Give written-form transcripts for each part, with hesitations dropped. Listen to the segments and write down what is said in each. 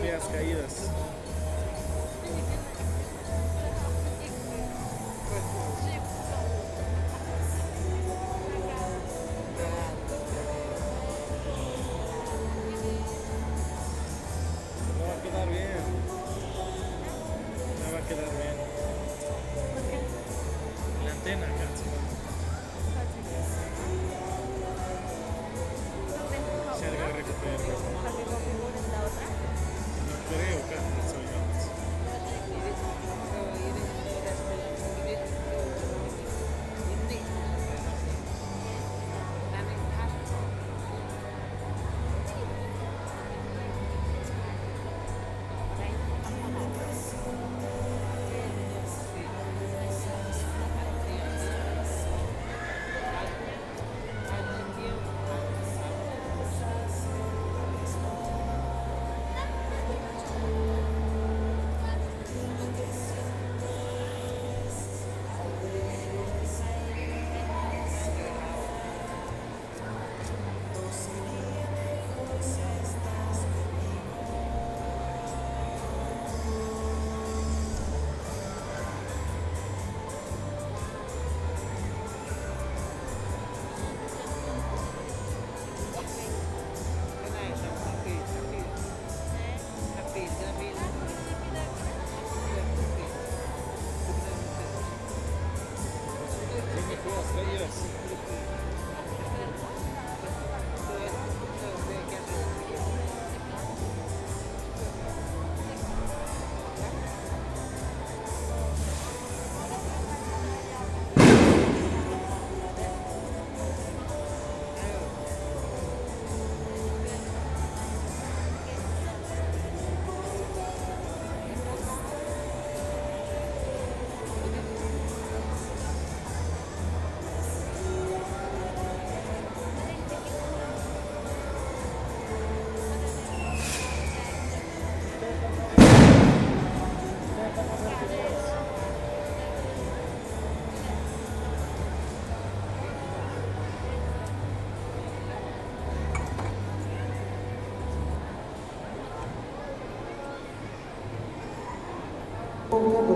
feas caídas. No va a quedar bien. No va a quedar bien. La antena, casi. Se algo recupera. No creo que soy yo. Tiene feas caídas.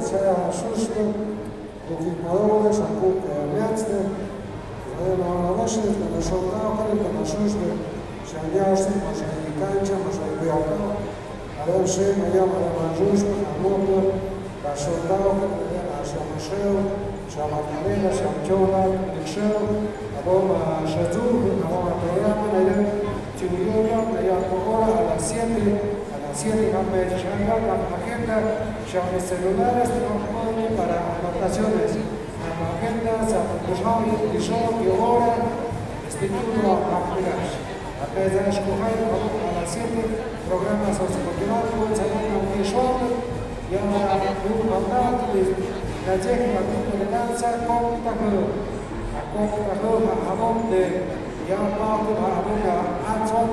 Saya Šuška, Dukimodovne, Šakuke Mjacne, Zajema Loše, da našao Kaukare, da našao Šuške, Šaljašti, možda i Kanča, možda i Bijokao, ali še Majama Ramanžuška, Amopla, da šao Kaukare, da našao Mašeo, Šamakarena, Šamčona, Nikšeo, Aboma Šazur, Aboma programa, na jedan Čujoga, na jako hora, a las 7 van a ver la agenda, ya mis celulares trabajan para anotaciones. La agenda se ha propuesto y yo ahora instituto a aplicar. A pesar de escoger a las 7 programas socioculturales, se han organizado y ahora un mandato de la llegada de danza con Tajo, a donde ya parte a Anzón.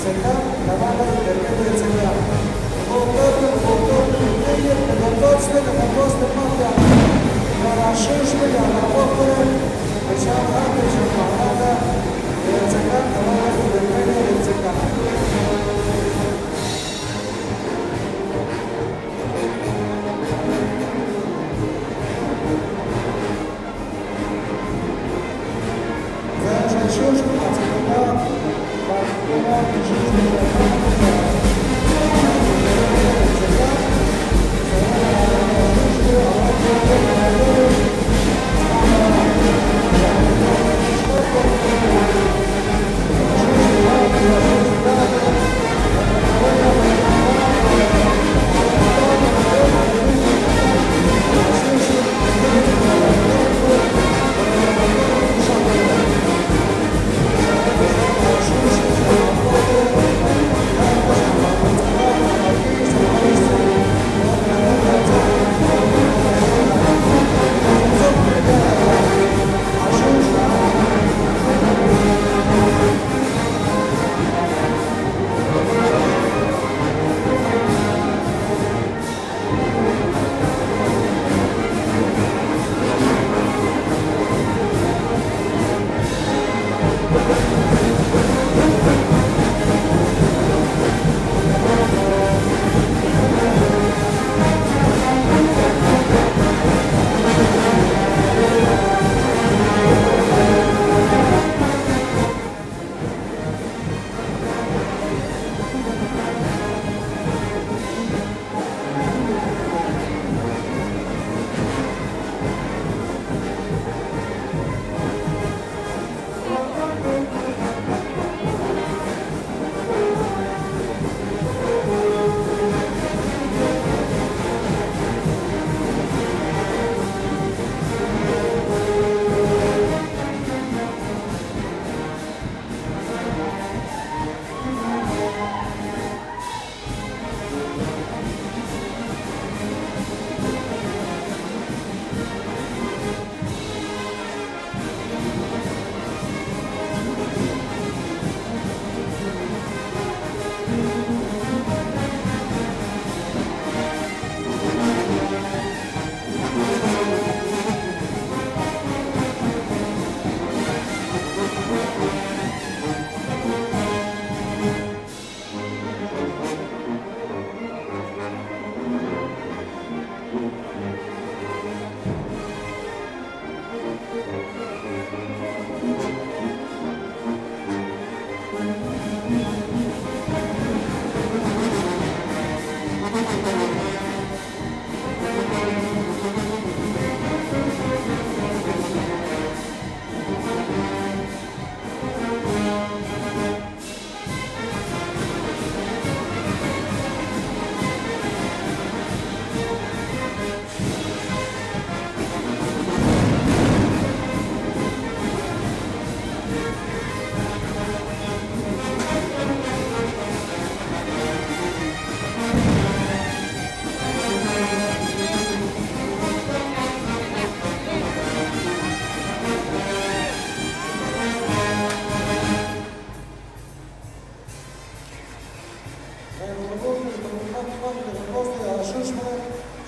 Se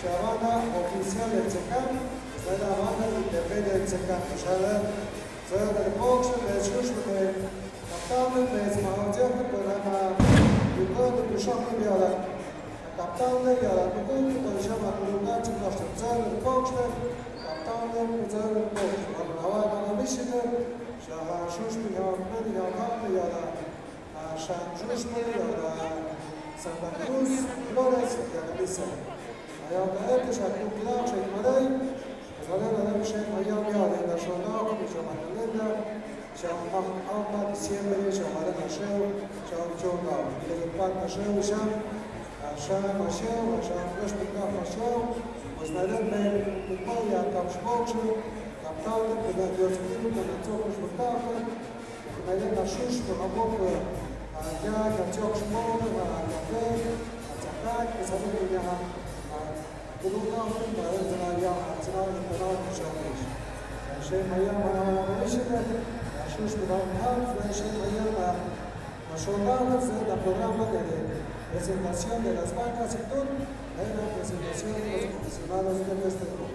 שהוועדה אופיציאלית כאן, זה הוועדה אינדפנדנט כאן, זה הרפורט של שוש וקפטן בעצמאותיו ברמה בכל בשוק ביאלה קפטן יאלה בכל בשם הקולוגה של זה הרפורט של קפטן זה הרפורט אבל הוועדה המשנה שהשוש ביאלה שהשוש ביאלה סנטה קרוז פלורס גליסיה היה בעת שהקולוגה שהתמלא אז עלינו להם שהיום יאללה לשונה ובשם הקלנדה שהארבע דצמבר שהמלא נשאר שהאופצ'ון גאו לזפת נשאר שם השם נשאר השם יש בכך נשאר אז נעלם בכל יעקב שבוק שלו קפטן וגם יוצאים ונצור משבטח ונעלם נשוש ורמוק היד יצוק שבוק והקפה הצחק וסביר בעניין כולו גם זה היה הצנעה לקטנה ושרש השם היה המשנה שוש בברכת והשם היה השולחן זה לפרוגרמה de presentación de las bancas y todo en la presentación de los profesionales del festejo.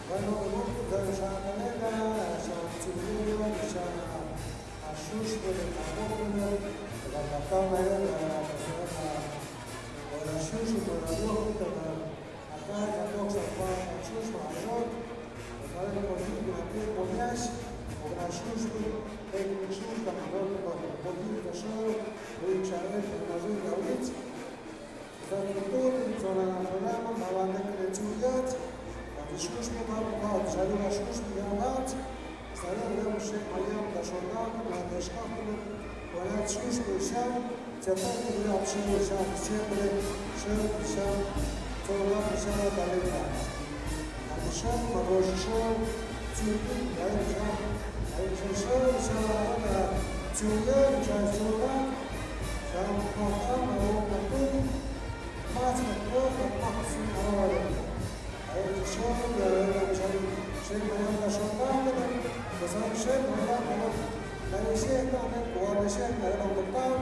Bueno, זה שהכנגה, שהציבור, שהשוש ולתעבור והקפטן האלה, והשוש ולרוח, והקאי יתוק שפה, השוש והשוש, וכאלה פוליטי ונפיר פוניאש, והשוש ולשוש תמדות פוליטי ושור, וישאר ונזוי גאוליץ, והנקטור לצורה הפרלמה, והוונק לצוריות, ושלוש מבעבד, שהיו השלוש מבעבד, סלם גם שם היום לשולחן, והנשכחנו, ועד שלוש בשם, צפקנו להיות שם סמרי, שם צורה בשם התליפה. המשם בראש שם, ציורים, היו שם ציורים, שהצורה, שם חוכם, הרוב נתון, חץ מקרות, ופחסים הרערים. שום שם היום לשולחן, וזאת שם היום לנשק, ולנשק היום בטח,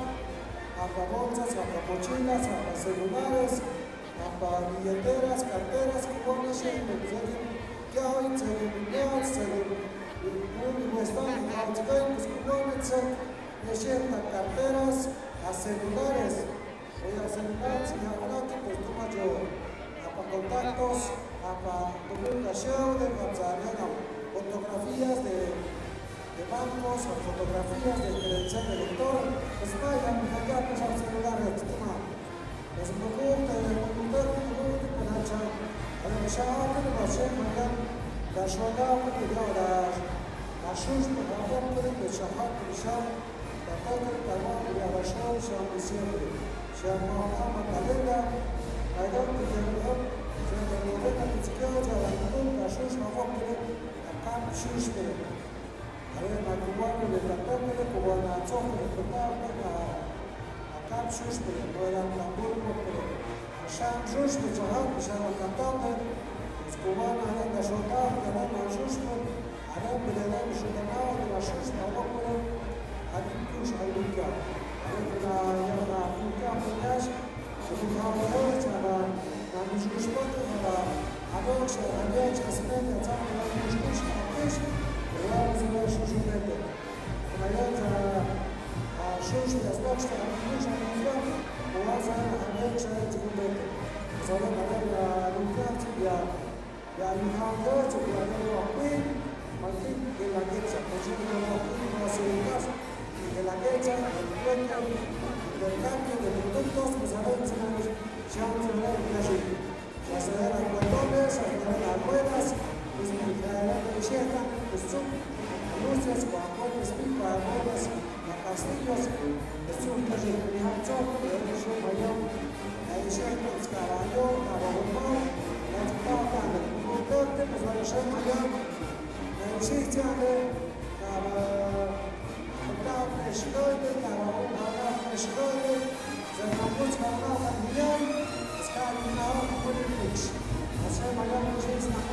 הפרבוצas, הפרבוצ'יnas, הפרסלולרס, הפרבilleteras, carteras, como נשק, ציין, ציין, ציין, universal, האוצקאים, סקולומצות, נשק, carteras, a celulares, voy a celular, si ya pues tú mayor, para contactos, para comunicación, de fotografías de bancos o fotografías de credencial de lector, pues vayan allá pues al celular, pues me gusta, con hacha, a la mejor que lo hacemos allá, la sola, la susta, la forma de shahar, la toca, la mano, la razón, se llama siempre, se llama Magdalena, la idea que se llama Magdalena, que se llama la susta, la forma de la susta, علينا كوان اللي تقبل كوان عطوه الخطاب أكاد شوش بلد ولا نقول مقبل عشان شوش بجهات عشان الخطاب كوان علينا شطاب علينا شوش بلد علينا بلدان شطناء ولا شوش مقبل علينا كوش علينا علينا يلا فوكا فوكاش فوكا فوكاش على نعمل شوش بلد على عدوش عليك أسمين يتعمل على شوش مقبل لازم نشوف جملته حياة شوش الأسباب مش هنفهم وهذا حاجات شهادة جملته صار على الوقت يعني حاجات يعني واقعين ما كين إلا كذا مجرد واقعين ما سيركاس إلا كذا الوقت الكامل الدكتور مثلا زمان شام زمان يجي مثلا الدكتور مثلا الوقت اسمه الخيالات الشيخة السوق luces, guapones, pipabones, castillos, el sur que se realizó, el sur mayor, el centro de caballo, la voluntad, la chica, el motor, pues la región mayor, el sitio de la escuela, la escuela, se nos la millar, es que hay una política, hacer mayor muchas cosas,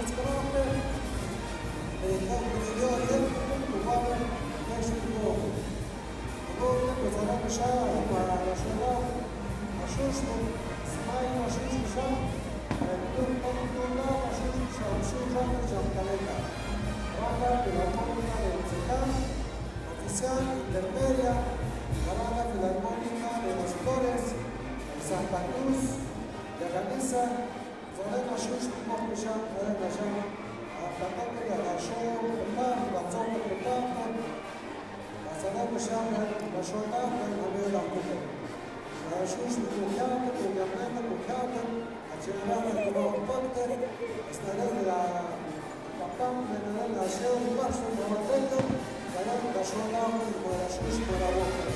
oficial, intermedia, la banda filarmónica de los Flores, Santa Cruz, de Galiza, Zorena Shush, Mokusha, Zorena Shama, Platón de la Show, la zona de Platón, la Zona de Shama, la Shota, la Vela Kuka. La Shush, Kukiana, Kukiana, Kukiana, la General de Kuka, la Platón de la Show, la Show de Mateo, la Shota, la Shush, la Boca.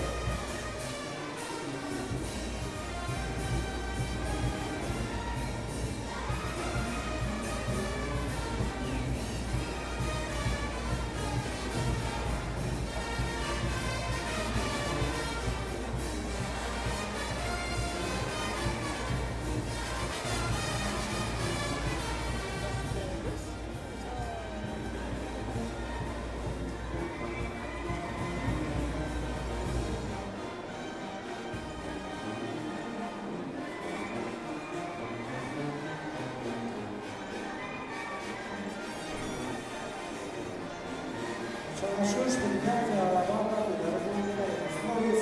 Jesús dedicate alla banda della Repubblica delle Flores,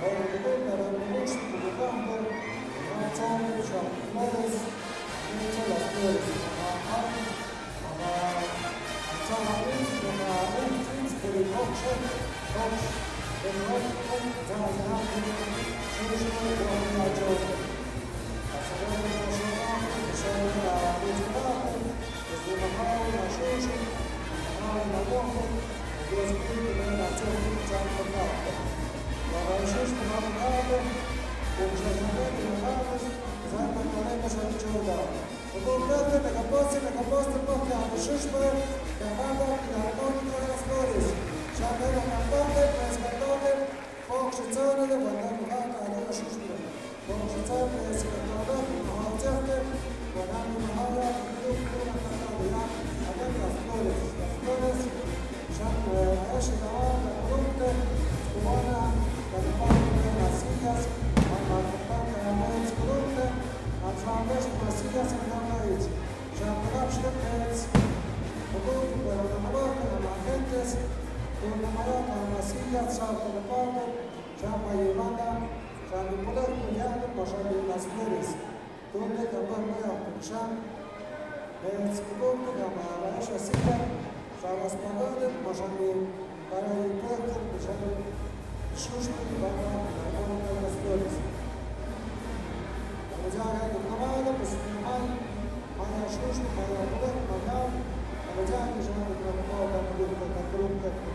la Repubblica della Campo, la zona di Flores, inizia la Flores, la zona per il Roche, per il Roche, zona di Napoli, la Giorgia. La seconda cosa che sono la Ruscata, che sono la Scioscia, la Boca, che è scritto nella zona di Giampacato. La Scioscia non ha dato, con giornate di Natale, zanna non è cosa di giornata. E portate le caposte portate, Scioscia, che ha dato la raccolta delle Flores. C'è la cantante, pescatore, Foxzone, che guardano fatta alla Scioscia. Foxzone, pescatore, una gente, guardando una hora, una cantata, las flores, عيش الهواء الرد كورونا كالفاضي las sillas مع الفقدان كالموت كورونا أتفاعلش مع sillas كالموت شاملاب شركات حدود والمناطق مع gentes والمناطق مع sillas شامل الفاضي llama Ivana, llama Poder Kuyana, llama Las Flores, donde capaz voy a escuchar, el segundo llama a la Asha Sita, llama Spagade, llama para el puerto, llama Shushka, llama la Las Flores. رجعنا بالنهار بس في الحال ما يشوش ما يقدر ما يعرف رجعنا جانا بالنهار ده نقول كتكلم كتكلم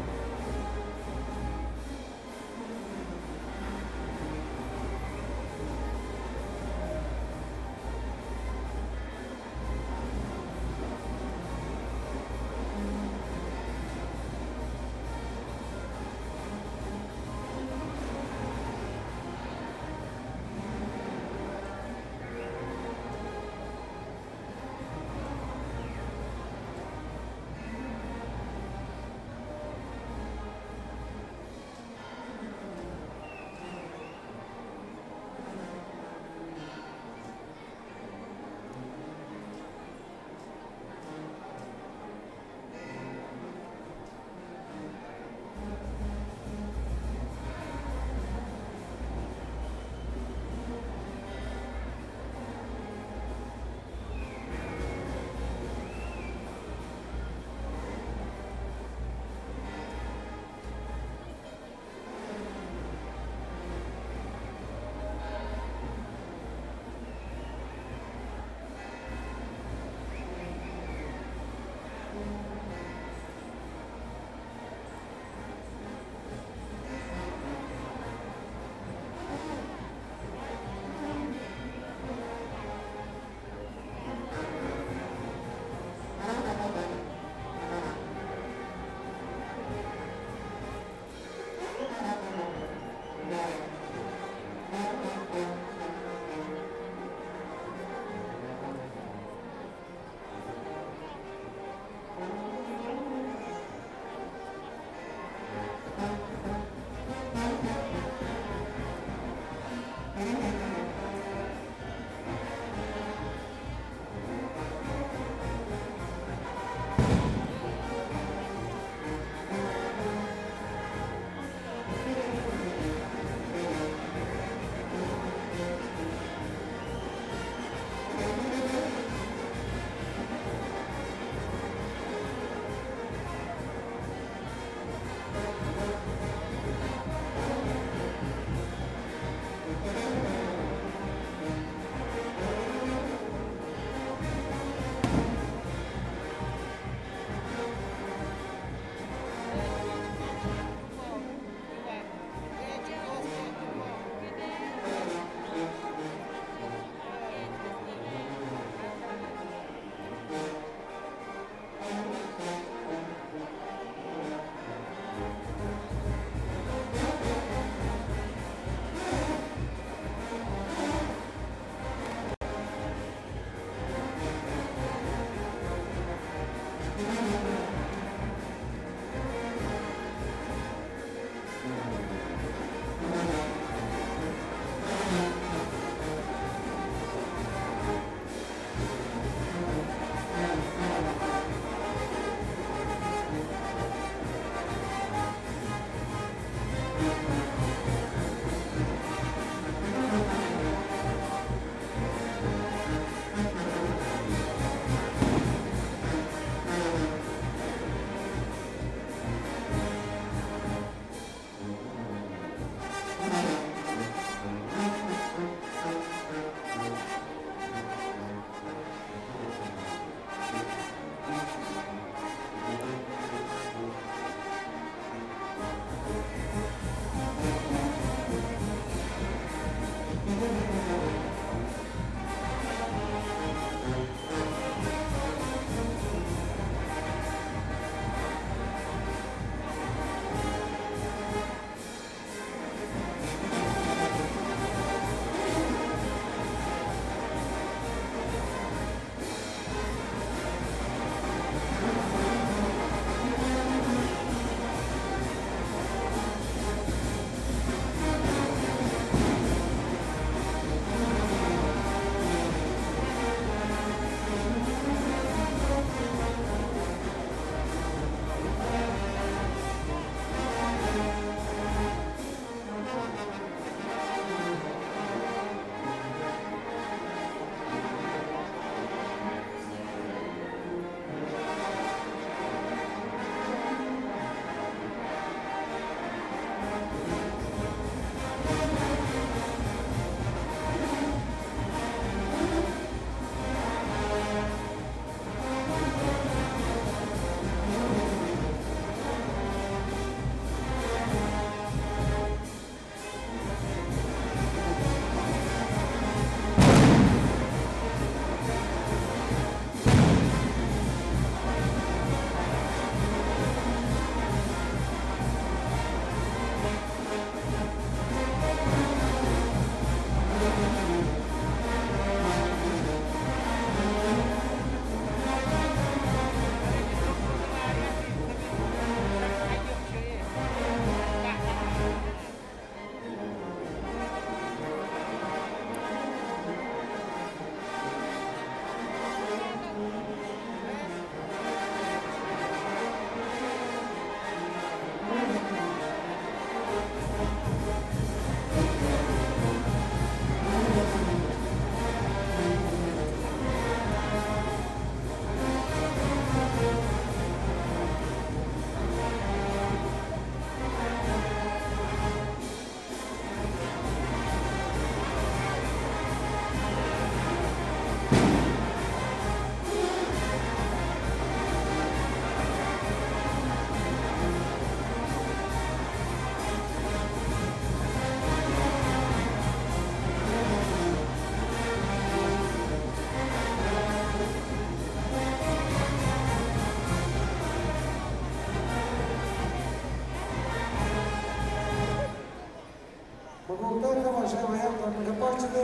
Facultata vaše vajata kapacite,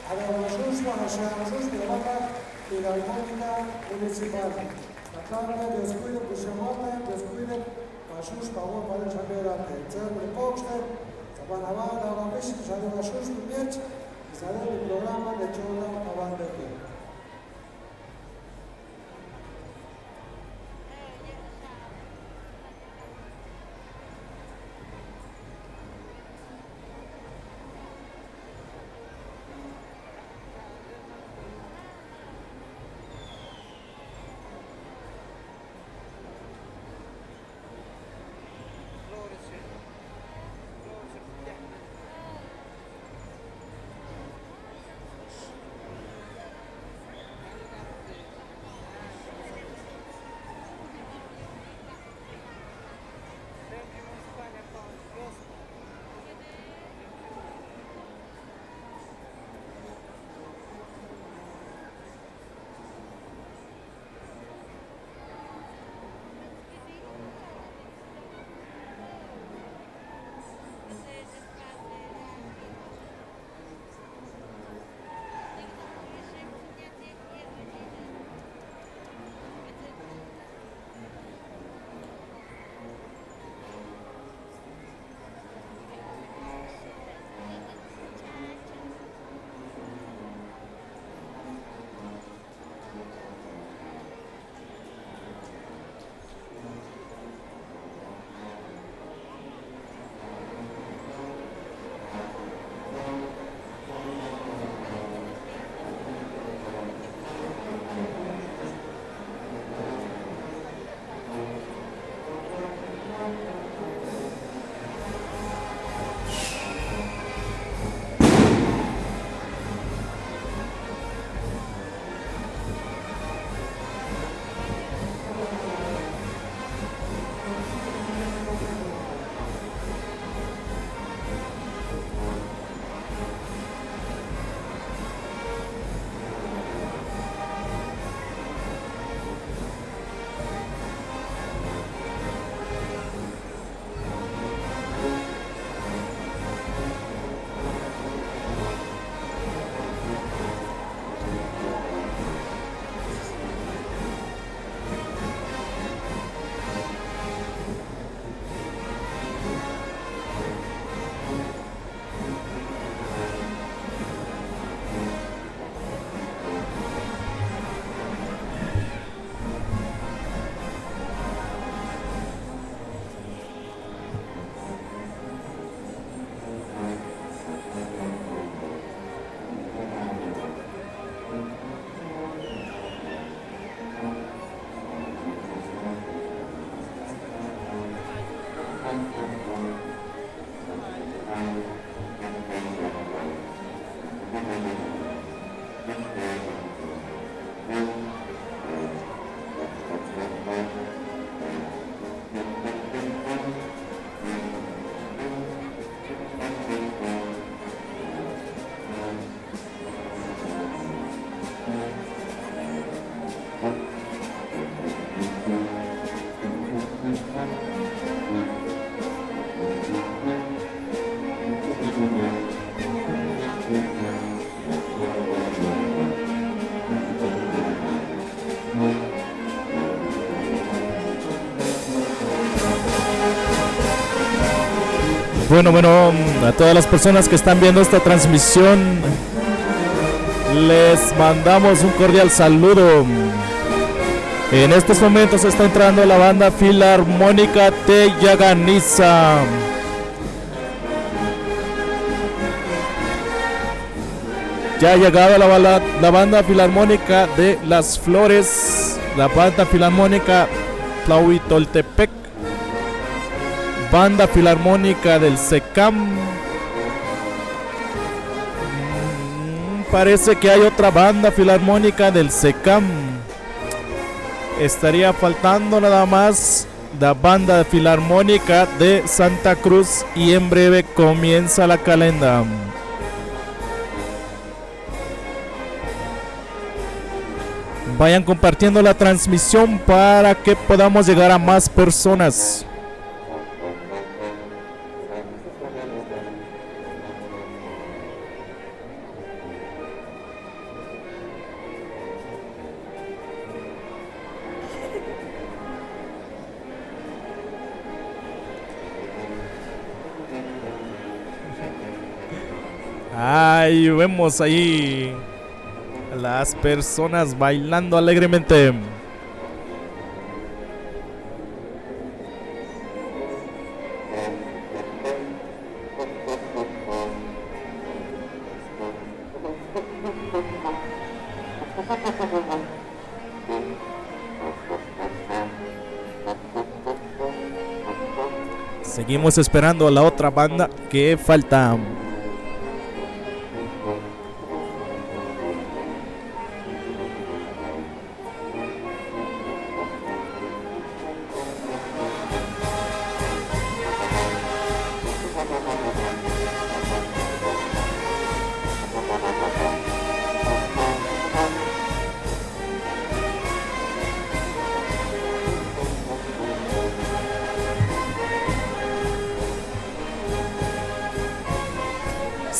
ale vašušva naša vašušva vata Filarmónica Municipal. Tatame descuide pušemata, descuide vašušva vata čaberate. Centre pokšte, zabanavada vamiši, žade vašušva mječ, zadeli programa de čona avandete. Bueno, a todas las personas que están viendo esta transmisión, les mandamos un cordial saludo. En estos momentos está entrando la banda Filarmónica de Yaganiza. Ya ha llegado la banda Filarmónica de Las Flores, la banda Filarmónica Tlahuitoltepec, banda Filarmónica del SECAM. Parece que hay otra banda Filarmónica del SECAM. Estaría faltando nada más la banda Filarmónica de Santa Cruz y en breve comienza la calenda. Vayan compartiendo la transmisión para que podamos llegar a más personas. Ay, vemos ahí las personas bailando alegremente. Seguimos esperando a la otra banda que falta.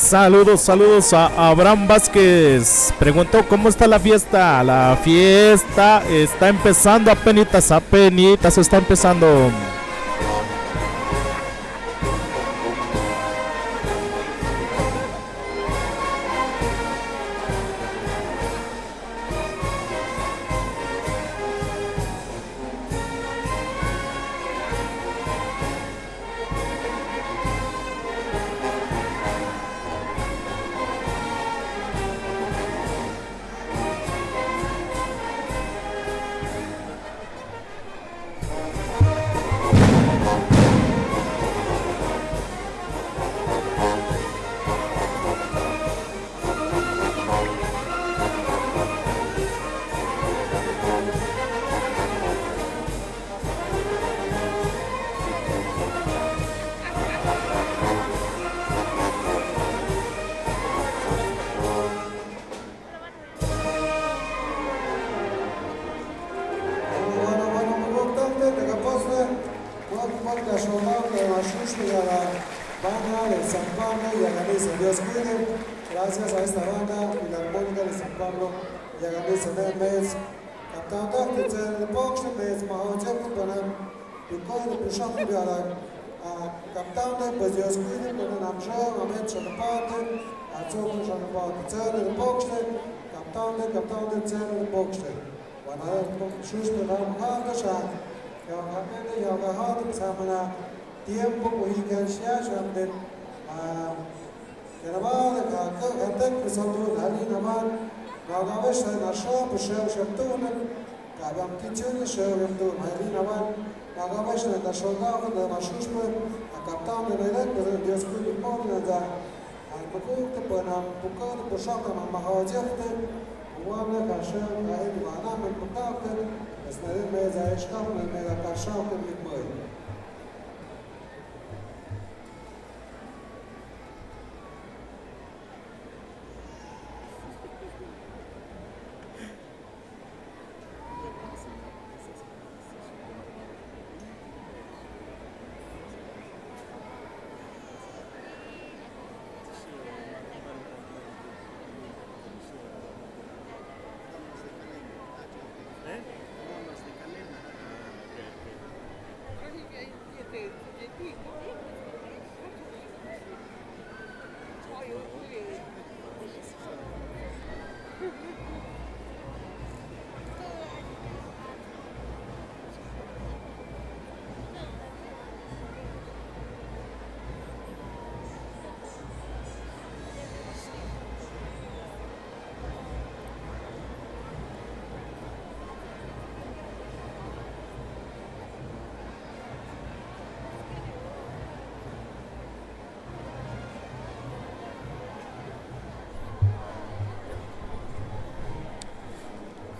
Saludos a Abraham Vázquez. Preguntó cómo está la fiesta. La fiesta está empezando apenitas está empezando. Gracias a esta banda filarmónica de San Pablo, Yaganesa Mes, Captain Doctor, the Box, Mes, Mahojek, Bonam, because the Bishop of Yara, Captain, but your screen, and I'm sure I mentioned the party, I told you about the turn of the box, Captain, the turn of the box. When I choose the Hardasha, Yoga Hard, Samana, Tiempo, we can share something. Kerabad, Katek, Sandu, Hari Naman, Nagavish, and Asha, Pusher, Shamtun, Kabam Kitchen, Shamtun, Hari Naman, Nagavish, and Ashoga, and the Mashushma, a Captain, and I let the school important that I cooked upon a Pukar, Pushaka, and Mahajafte, one Kasha, I had Vanam and Pukafte, as the Meza Eshkam and Mega Kashak and Mikmoy.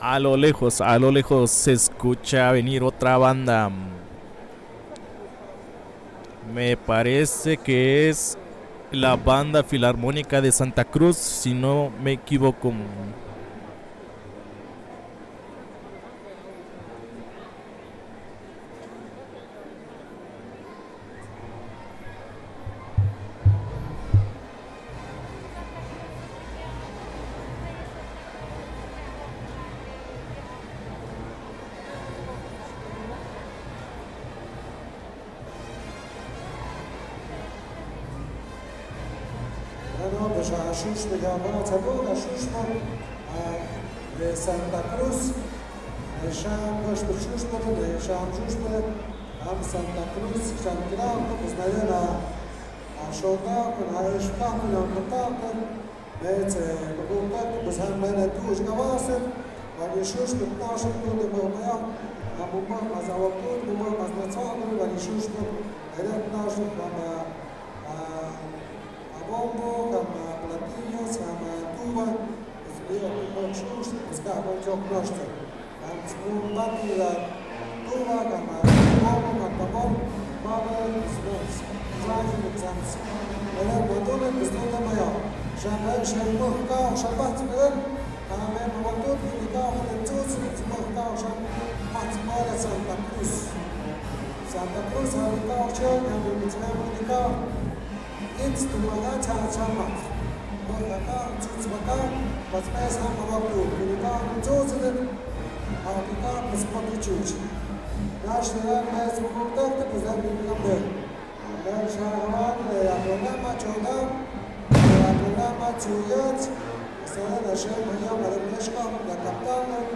A lo lejos se escucha venir otra banda. Me parece que es la banda filarmónica de Santa Cruz, si no me equivoco. Xuxpa, ya vamos a salud, a Xuxpa, de Santa Cruz, de Sham, Xuxpa, de Sham Xuxpa, am Santa Cruz, Sham Grau, pues nadie a Shota, con a España, la Potata, Mete, Potata, pues han venido tus gavases, Vani Xuxpa, Tasha, de Bomea, a Bumba, mas a Wapur, Bumba, mas na Tsagru, Vani Xuxpa, Eret Tasha, a Bombo, Kama Platinhos, Kama Tuba, Zbija Tuba Xuxpa, Skaba Jok Noshta, Am Zbun Batila, Tuba, Kama Bombo, Kama Bombo, Mama, Zbun, Zajin, Zams, Eret Wadune, Bizduna Maya, Shabbat, Shabbat, Shabbat, Shabbat, Amen, Wadun, Nikah, Zetuz, Zbun, Shabbat, Mara Santa Cruz. Santa Cruz, Halikah, Chel, Yamitzvah, Nikah, It's to Magata Chamat. Moyaka, Tsutsmaka, but as I'm about to Nikah, Joseph, Halikah, Spotty Church. National has protected the Zambi. Then Shahaman, the Abrahama Chodam, the Abrahama Chuyat, Sana Hashem, Yam, the Meshka, the Captain,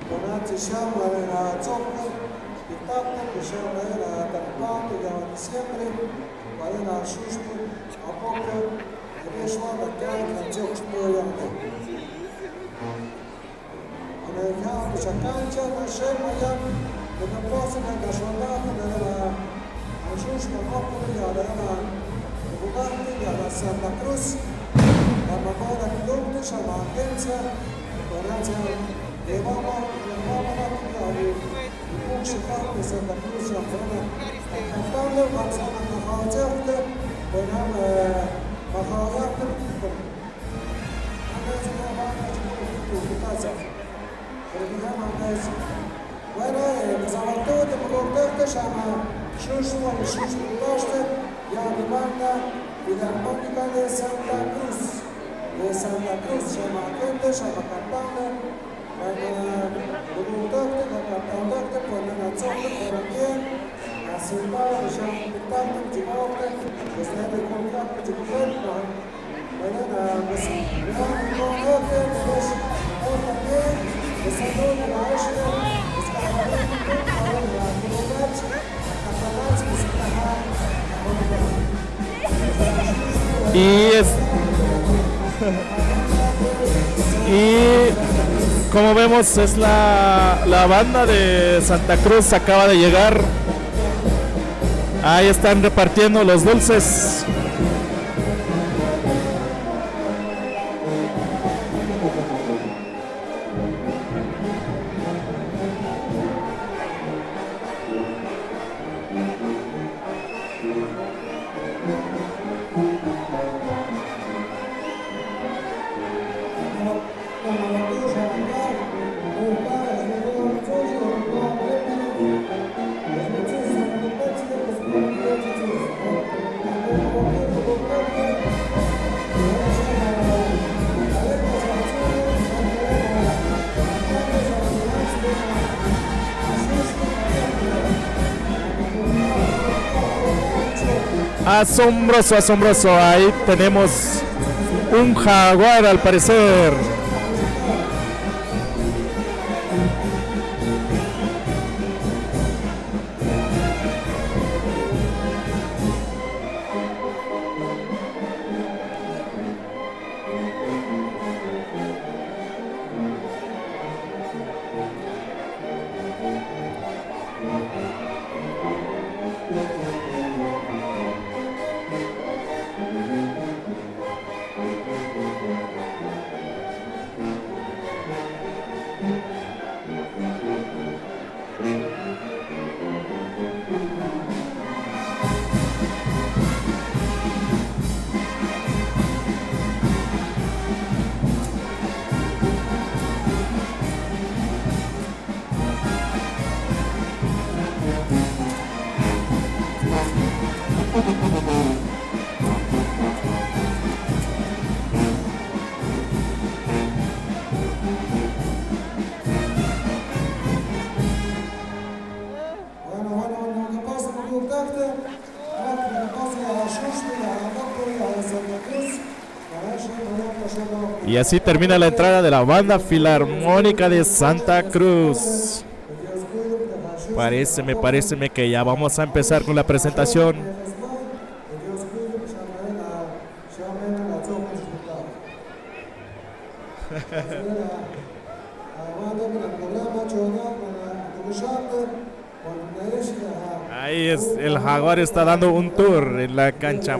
Bonati Sham, and Zopka, the Captain, the Sham, the Captain, the Yam, Siempre, Valena Shushpu, Apoka, the Beshwa, the Gang, and Jokes, Poyam. And I have the Shakancha, the Shem, Yam, the Person, and the Shondak, and Xuxpa, Opoli, the Bugatti, Santa Cruz, Amagora, Kilomita, Shamakenza, Bonatia, Devama, Puxicapa, Santa Cruz, Amfana, Amfana, Matsana, Mahajata, Bonama, Mahajata, Bueno, Zavalto, de Bogotá, Shama, Xuxpa, Xuxpa, ya mi banda, Filarmónica de Santa Cruz, Shama Kente, Shama Cantante, Bogotá, Cantante, Ponenazón, Porangien, Asimba, Shama Pintante, Chimaote, desde el contrato, Chimaote, Venena, Bogotá, también, desarrollo de la Asia, y como vemos es la banda de Santa Cruz acaba de llegar. Ahí están repartiendo los dulces. Asombroso, asombroso. Ahí tenemos un jaguar al parecer. Y así termina la entrada de la Banda Filarmónica de Santa Cruz. Paréceme que ya vamos a empezar con la presentación. Ahí es, el Jaguar está dando un tour en la cancha.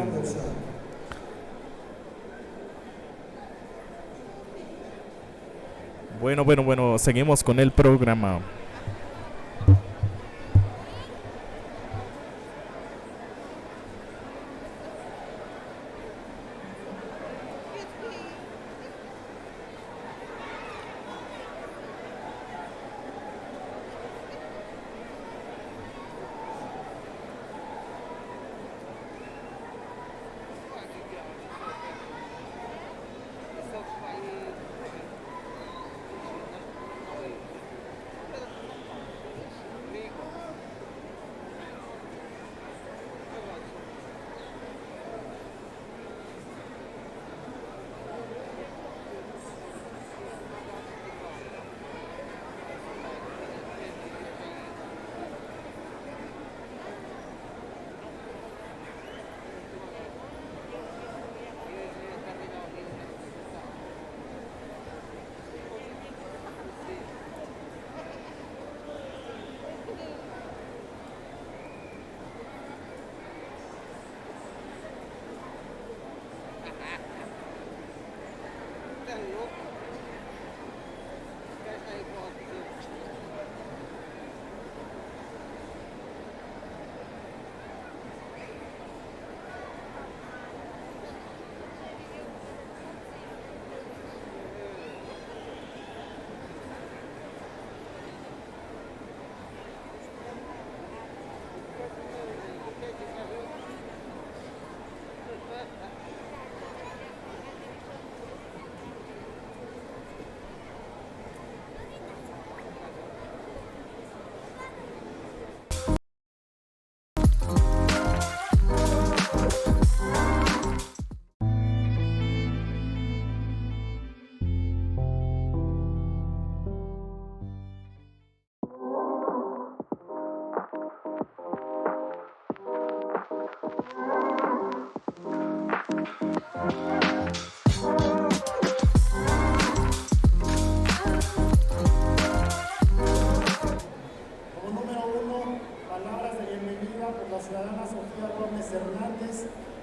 Bueno, seguimos con el programa.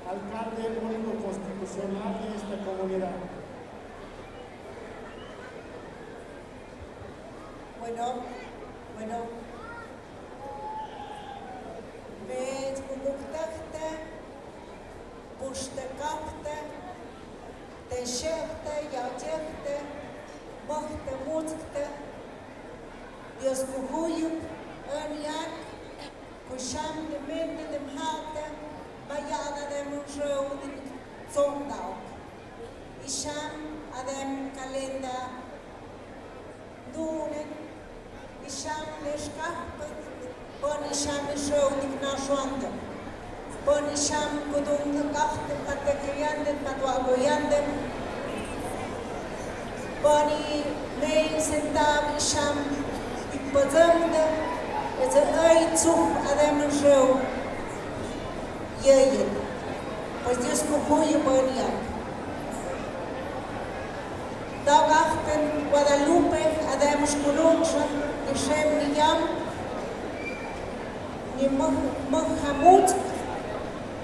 alcalde único constitucional de esta comunidad. Bueno. Met bukuktakte, pushtakakte, teshekte, yatekte, mochte mutkte, Dios kuhuyup, önyak, kusham de mende dem hate, bayada dem show din zondau. Isham adem kalenda dunen, isham leshkahpet, bon isham show din nashuandem. Bon isham kudung kachte patekriandem patwagoyandem. Boni nein sentav isham ikpazemde, het ei zug adem show. Yeyen, pues Dios kuhuye boniak. Dagachten Guadalupe ademos kunungshan Hashem niyam ni Mohamud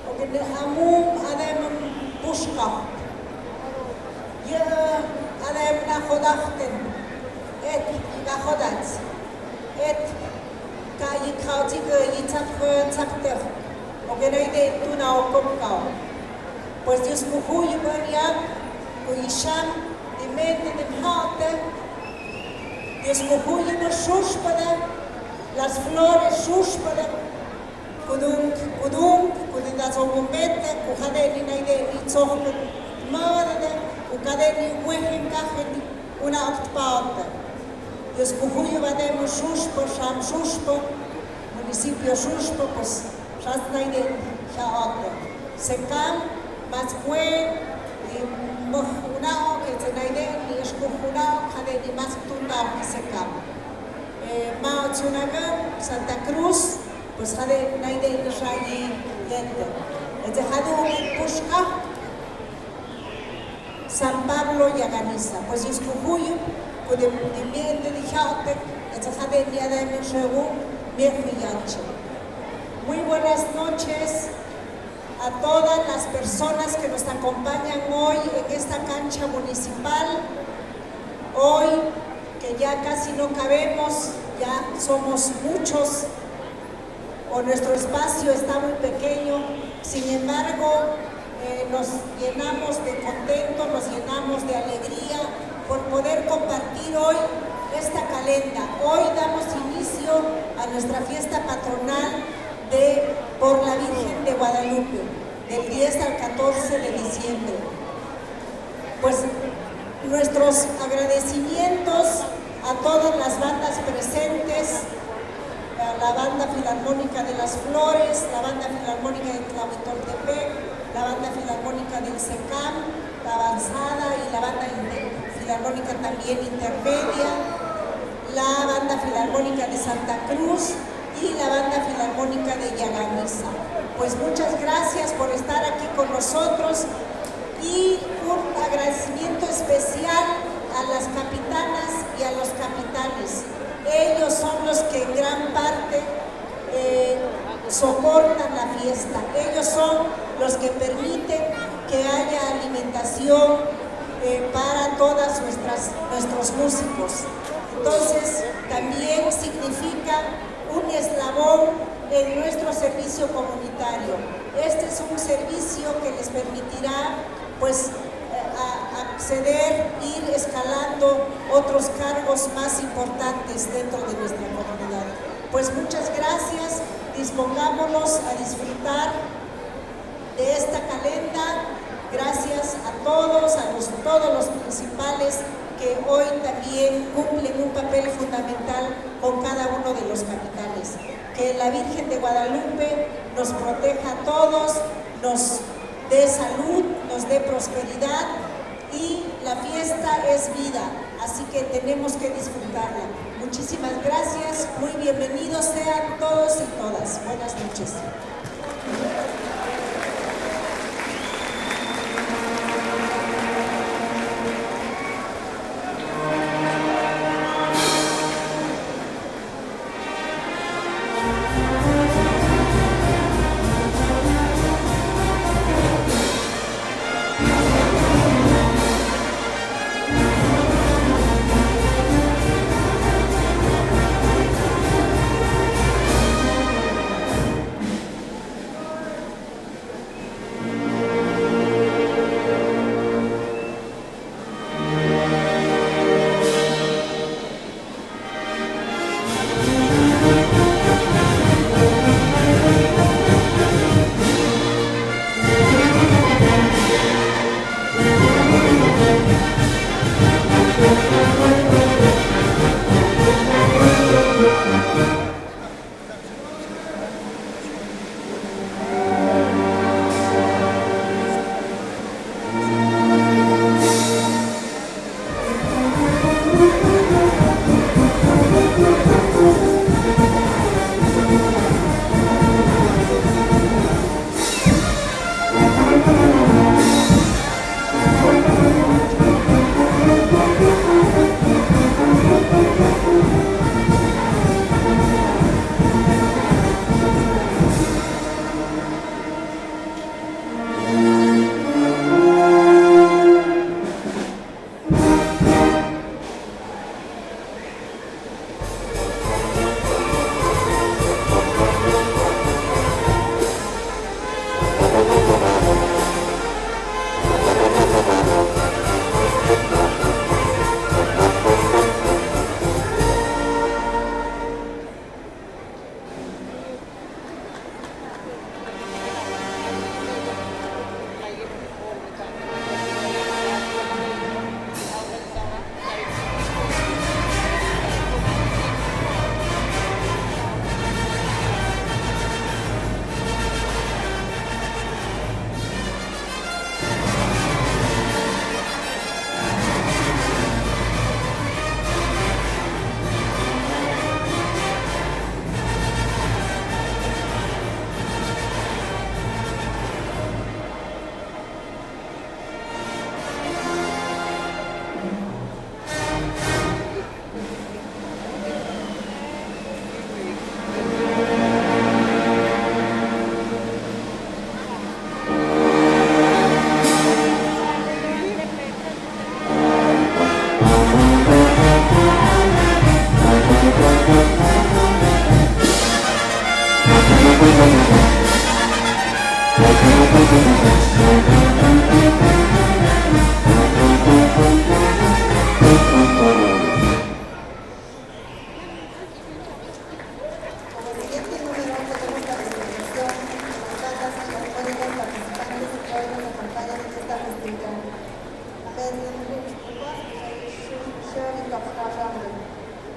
og ni Hamum adem bushka. Ye adem nachodachten et nachodats et kai krautige yitzakter og geneide tuna okopkao. Pues Dios kuhuye boniak kuyisham mente de hate, Dios kuhuye no shushpada, las flores shushpada, kudidas ogumbete, kuhadeni naide itzohne, madre, ukadeni wehin kaheni, una octpata. Dios kuhuye vademo shushpo, sham shushpo, municipio shushpo, pues shas naide hate. Sekam, matzkuen, Mojunao, que se naide, ni escojunao, jade ni más tundao que se cama. Mao Tsunagam, Santa Cruz, pues jade naide ni rayi lente. Es de jade un pushka, San Pablo y Aganiza. Pues escojuyo, con el miente de jaute, es de jade ni ada ni regu, viejo y ancho. Muy buenas noches a todas las personas que nos acompañan hoy en esta cancha municipal. Hoy, que ya casi no cabemos, ya somos muchos, o nuestro espacio está muy pequeño, sin embargo, nos llenamos de contento, nos llenamos de alegría por poder compartir hoy esta calenda. Hoy damos inicio a nuestra fiesta patronal por la Virgen de Guadalupe, del 10 al 14 de diciembre. Pues nuestros agradecimientos a todas las bandas presentes, a la Banda Filarmónica de las Flores, la Banda Filarmónica de Tlahuitoltepec, la Banda Filarmónica del SECAM, la Avanzada y la Banda Filarmónica también Intermedia, la Banda Filarmónica de Santa Cruz y la Banda Filarmónica de Yaganiza. Pues muchas gracias por estar aquí con nosotros y un agradecimiento especial a las capitanas y a los capitanes. Ellos son los que en gran parte soportan la fiesta. Ellos son los que permiten que haya alimentación para todos nuestros músicos. Entonces, también significa un eslabón en nuestro servicio comunitario. Este es un servicio que les permitirá pues acceder, ir escalando otros cargos más importantes dentro de nuestra comunidad. Pues muchas gracias, dispongámonos a disfrutar de esta calenda. Gracias a todos los principales que hoy también cumplen un papel fundamental con cada uno de los capitanes. Que la Virgen de Guadalupe nos proteja a todos, nos dé salud, nos dé prosperidad, y la fiesta es vida, así que tenemos que disfrutarla. Muchísimas gracias, muy bienvenidos sean todos y todas. Buenas noches.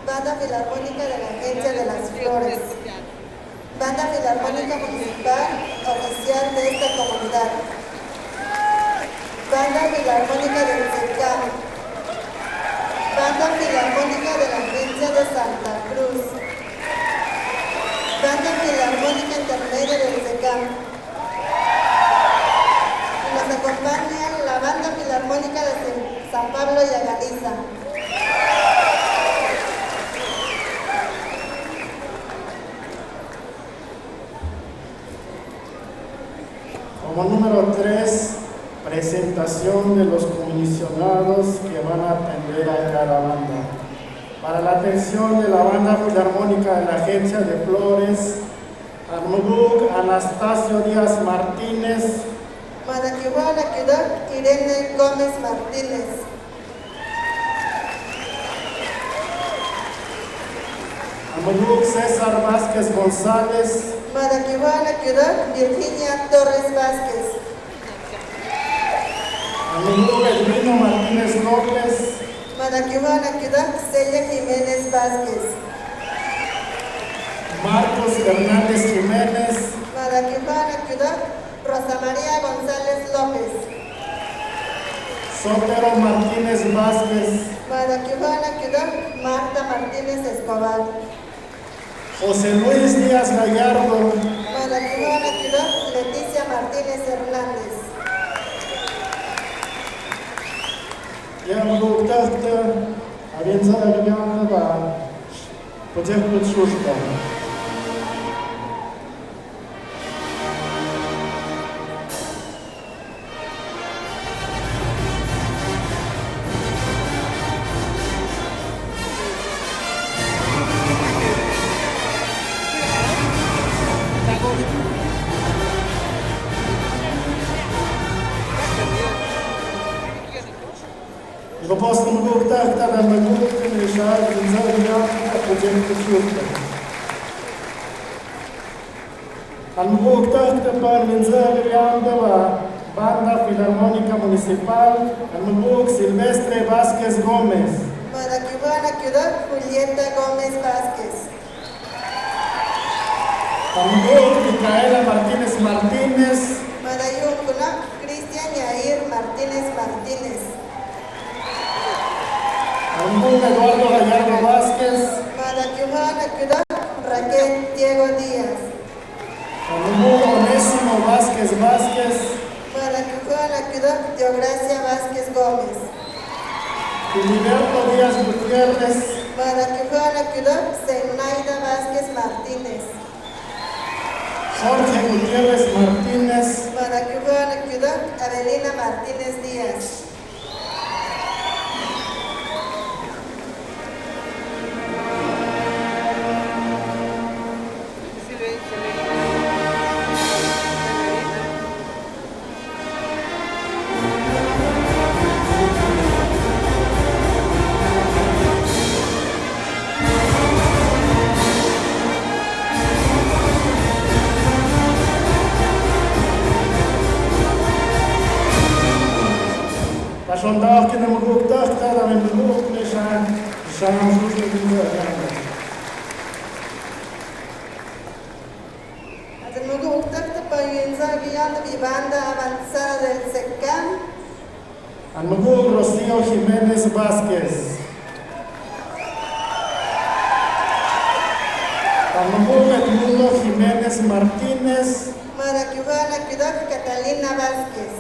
Banda Filarmónica de la Agencia de las Flores. Banda Filarmónica Municipal Oficial de esta comunidad. Banda Filarmónica del CECAM. Banda Filarmónica de la Agencia de Santa Cruz. Banda Filarmónica Intermedia del CECAM. Y nos acompaña la Banda Filarmónica de San Pablo y Agaliza. Como número 3, presentación de los comisionados que van a atender a cada banda. Para la atención de la Banda Filarmónica de la Agencia de Flores, Armuguk Anastasio Díaz Martínez, Madaquihuala Quedac Irene Gómez Martínez. Armuguk César Vázquez González, Madaquihuala Quedac Virginia Torres Vázquez. Armuguk Edwino Martínez López, Madaquihuala Quedac Celia Jiménez Vázquez. Marcos Hernández Jiménez, Madaquihuala Quedac Rosa María González López. Sotero Martínez Vázquez, Madaquihuala Quedac Marta Martínez Escobar. José Luis Díaz Gallardo, Madaquihuala Quedac Leticia Martínez Hernández. Armuguk Tahta, Avienza de Viviana, Podziechu Szuszka. Gopostą Bóg tak, tam Bóg, ten szal, ten zawiat, podziękuję Szuszka. An Bóg tak, tam pan międzynarodowa Banda Filarmónica Municipal, An Bóg Silvestre Vázquez Gómez. Madaquihuala Quedac Julieta Gómez Vázquez. An Bóg Micaela Martínez Martínez, Madayucuna Cristian Yair Martínez Martínez. An Bóg Eduardo Gallardo Vázquez, Madaquihuala Quedac Raquel Diego Díaz. An Bóg Onésimo Vázquez Vázquez, Madaquihuala Quedac Teogracia Vázquez Gómez. Filiberto Díaz Gutiérrez, Madaquihuala Quedac Zenaida Vázquez Martínez. Jorge Gutiérrez Martínez, Madaquihuala Quedac Avelina Martínez Díaz. Żądał, kiedy mógł tak, teraz bym mógł, myślałem, że mam różne wyzwania. Además, para guiando mi banda avanzada del SECAM, An mógł Rocío Jiménez Vázquez. An mógł Edmundo Jiménez Martínez, Madaquihuala Quedac Catalina Vázquez.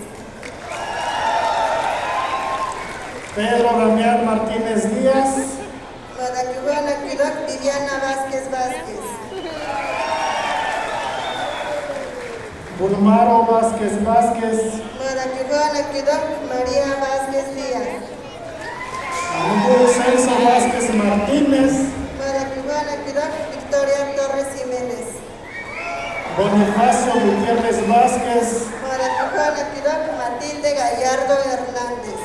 Pedro Damián Martínez Díaz, Madaquihuala Quedac Viviana Vázquez Vázquez. Bulmaro Vázquez Vázquez, Madaquihuala Quedac María Vázquez Díaz. An mógł Celso Vázquez Martínez, Madaquihuala Quedac Victoria Torres Jiménez. Bonifacio Gutiérrez Vázquez, Madaquihuala Quedac Matilde Gallardo Hernández.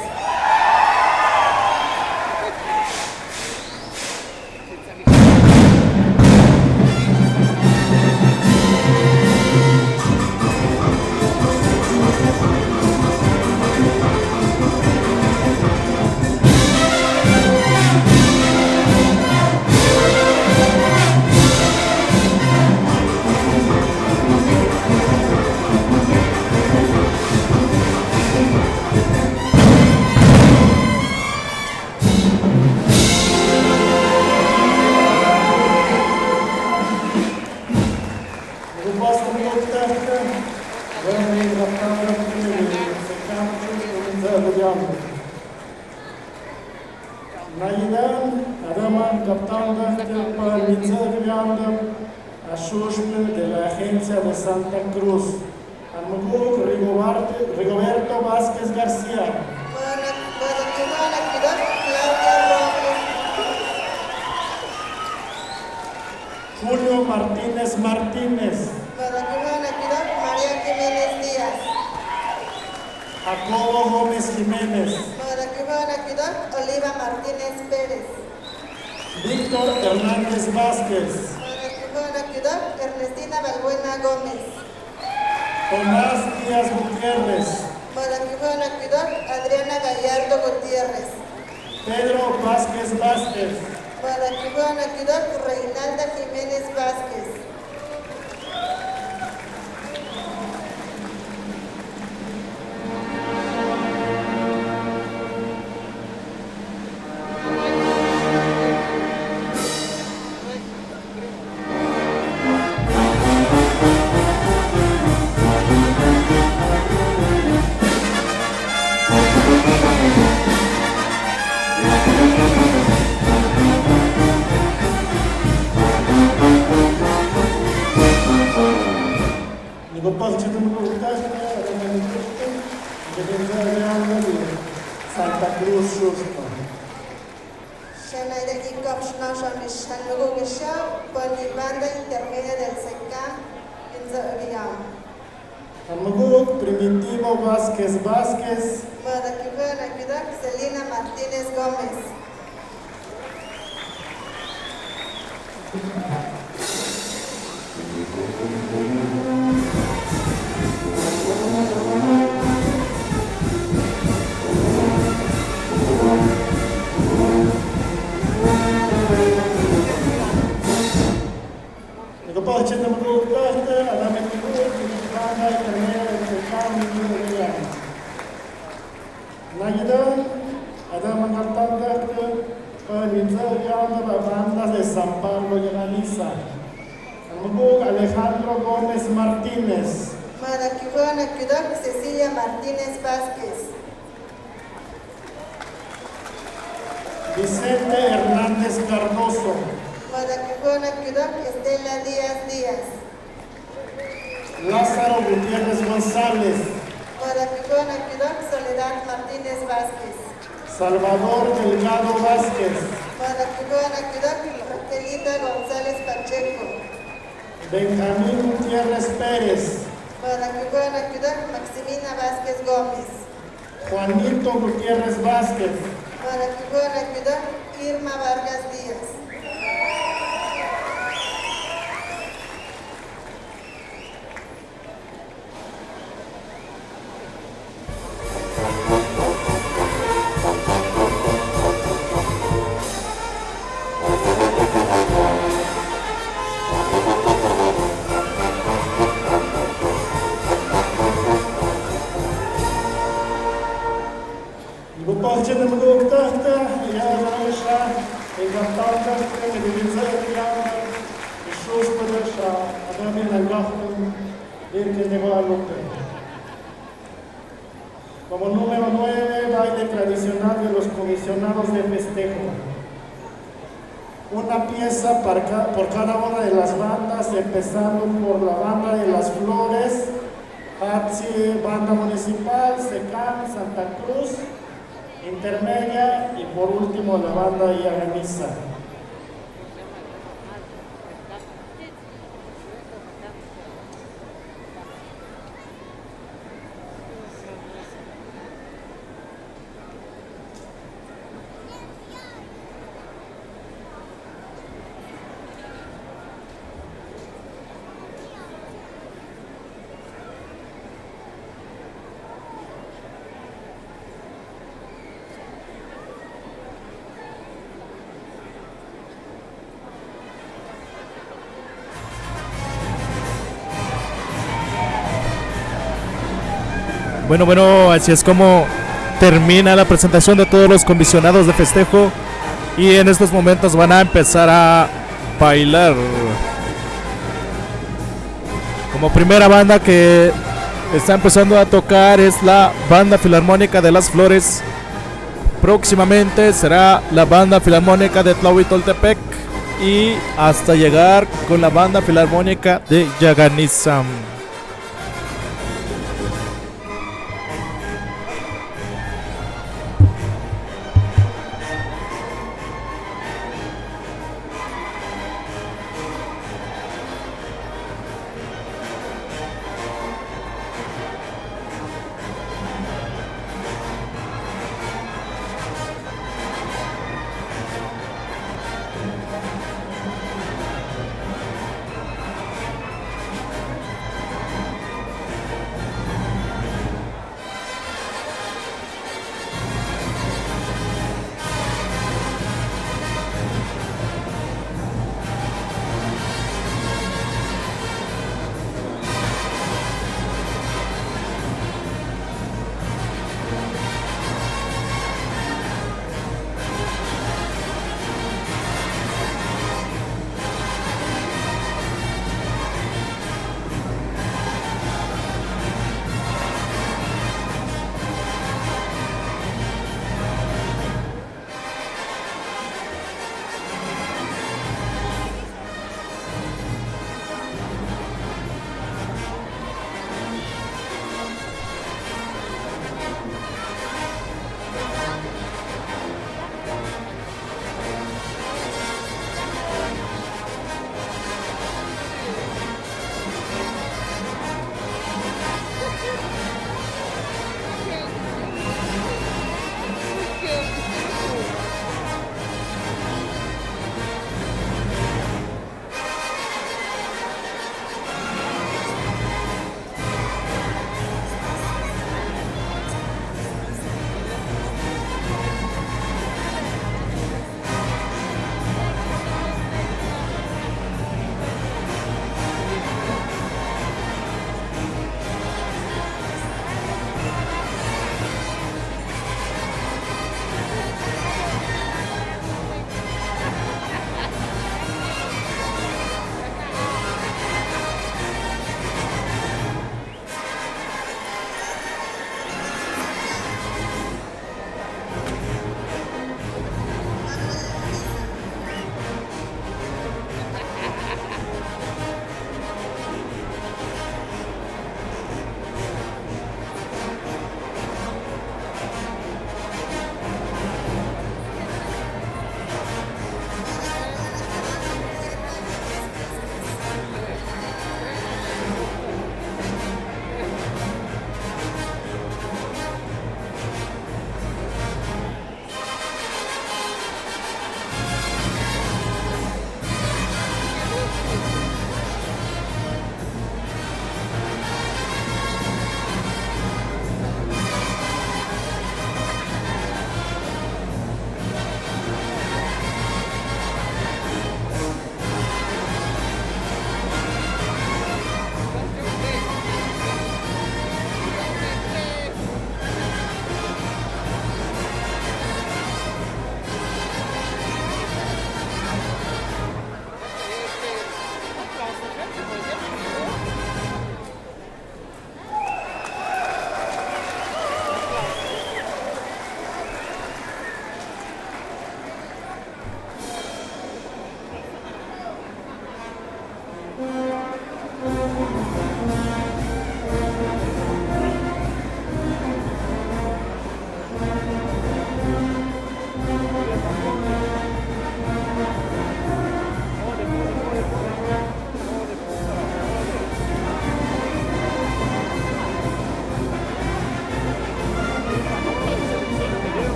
Yandu. Naidan, Adaman, capitán para el Yandu, a Shushme de la Agencia de Santa Cruz. Amuguk Rigoberto Vázquez García. Claudia Robles. Julio Martínez Martínez. María Jiménez Díaz. Jacobo Gómez Jiménez. Oliva Martínez Pérez. Víctor Hernández Vázquez. Ernestina Balbuena Gómez. Tomás Díaz Gutiérrez. Adriana Gallardo Gutiérrez. Pedro Vázquez Vázquez. Reinalda Jiménez Vázquez. Santa Cruz Shushma. Shanaida Ikov Shnosham Shanugu Gishau, Banda Intermedia del SECAM en Zaviam. Amuguk Primitivo Vázquez Vázquez. Celina Martínez Gómez. Bandas de San Pablo y Analiza. Alejandro Gómez Martínez. Cecilia Martínez Vázquez. Vicente Hernández Cardoso. Estela Díaz Díaz. Lázaro Gutiérrez González. Soledad Martínez Vázquez. Salvador Delgado Vázquez. Raquelita González Pacheco. Benjamín Gutiérrez Pérez. Maximina Vázquez Gómez. Juanito Gutiérrez Vázquez. Irma Vargas Díaz. Como número 9, baile tradicional de los comisionados de festejo. Una pieza por cada una de las bandas, empezando por la banda de las Flores, Hatsi, banda municipal, SECAM, Santa Cruz, intermedia y por último la banda Yaganiza. Bueno, así es como termina la presentación de todos los comisionados de festejo y en estos momentos van a empezar a bailar. Como primera banda que está empezando a tocar es la Banda Filarmónica de Las Flores. Próximamente será la Banda Filarmónica de Tlahuitoltepec y hasta llegar con la Banda Filarmónica de Yaganizam.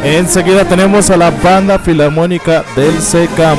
Enseguida tenemos a la Banda Filarmónica del SECAM.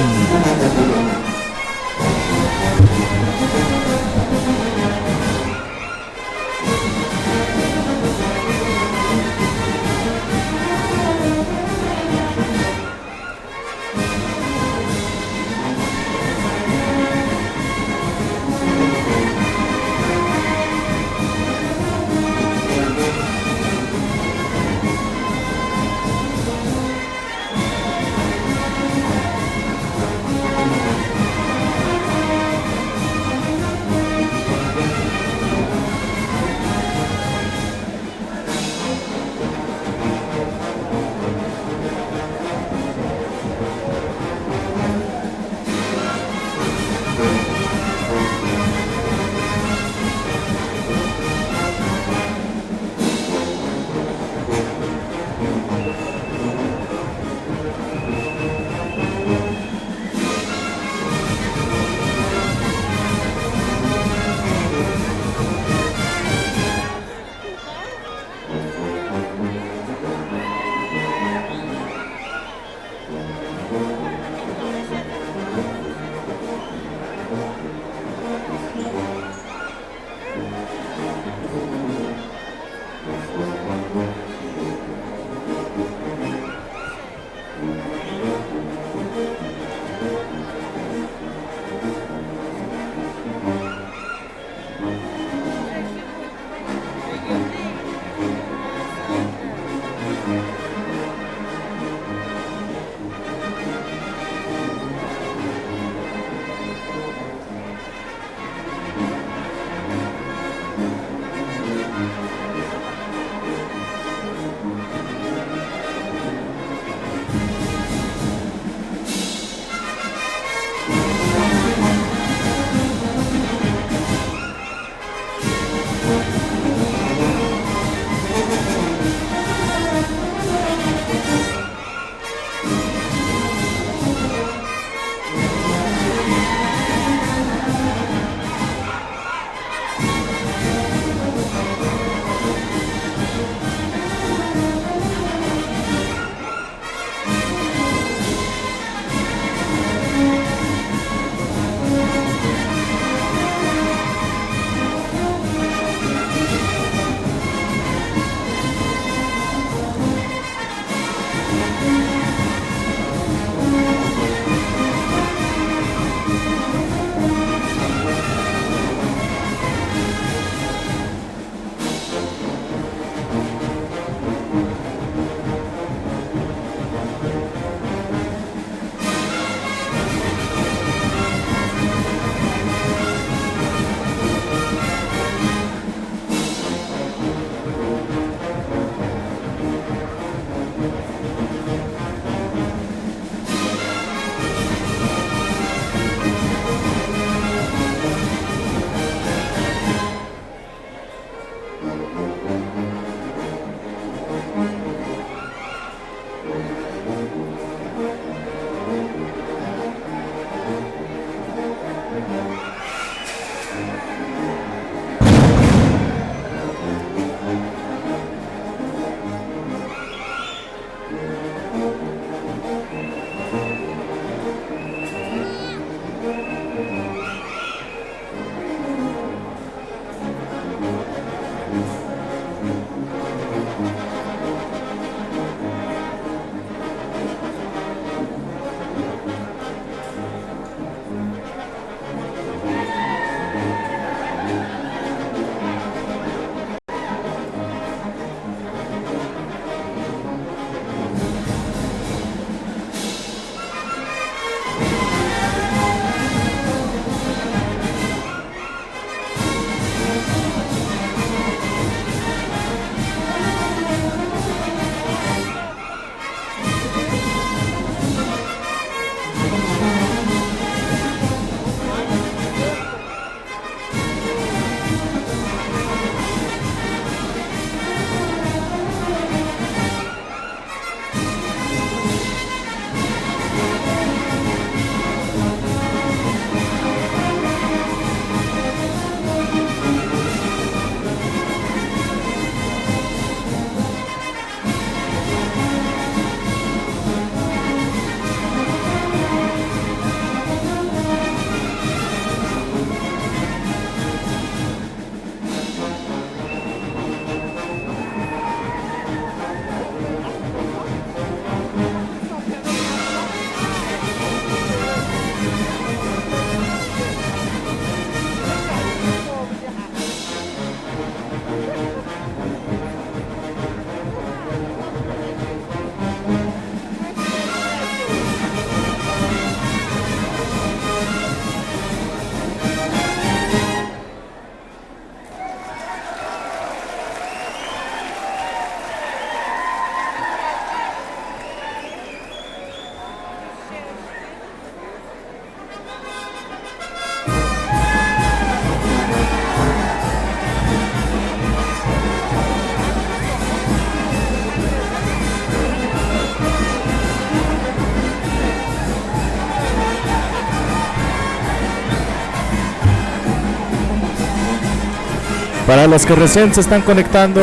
Para los que recién se están conectando,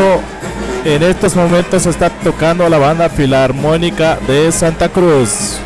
en estos momentos está tocando la banda filarmónica de Santa Cruz.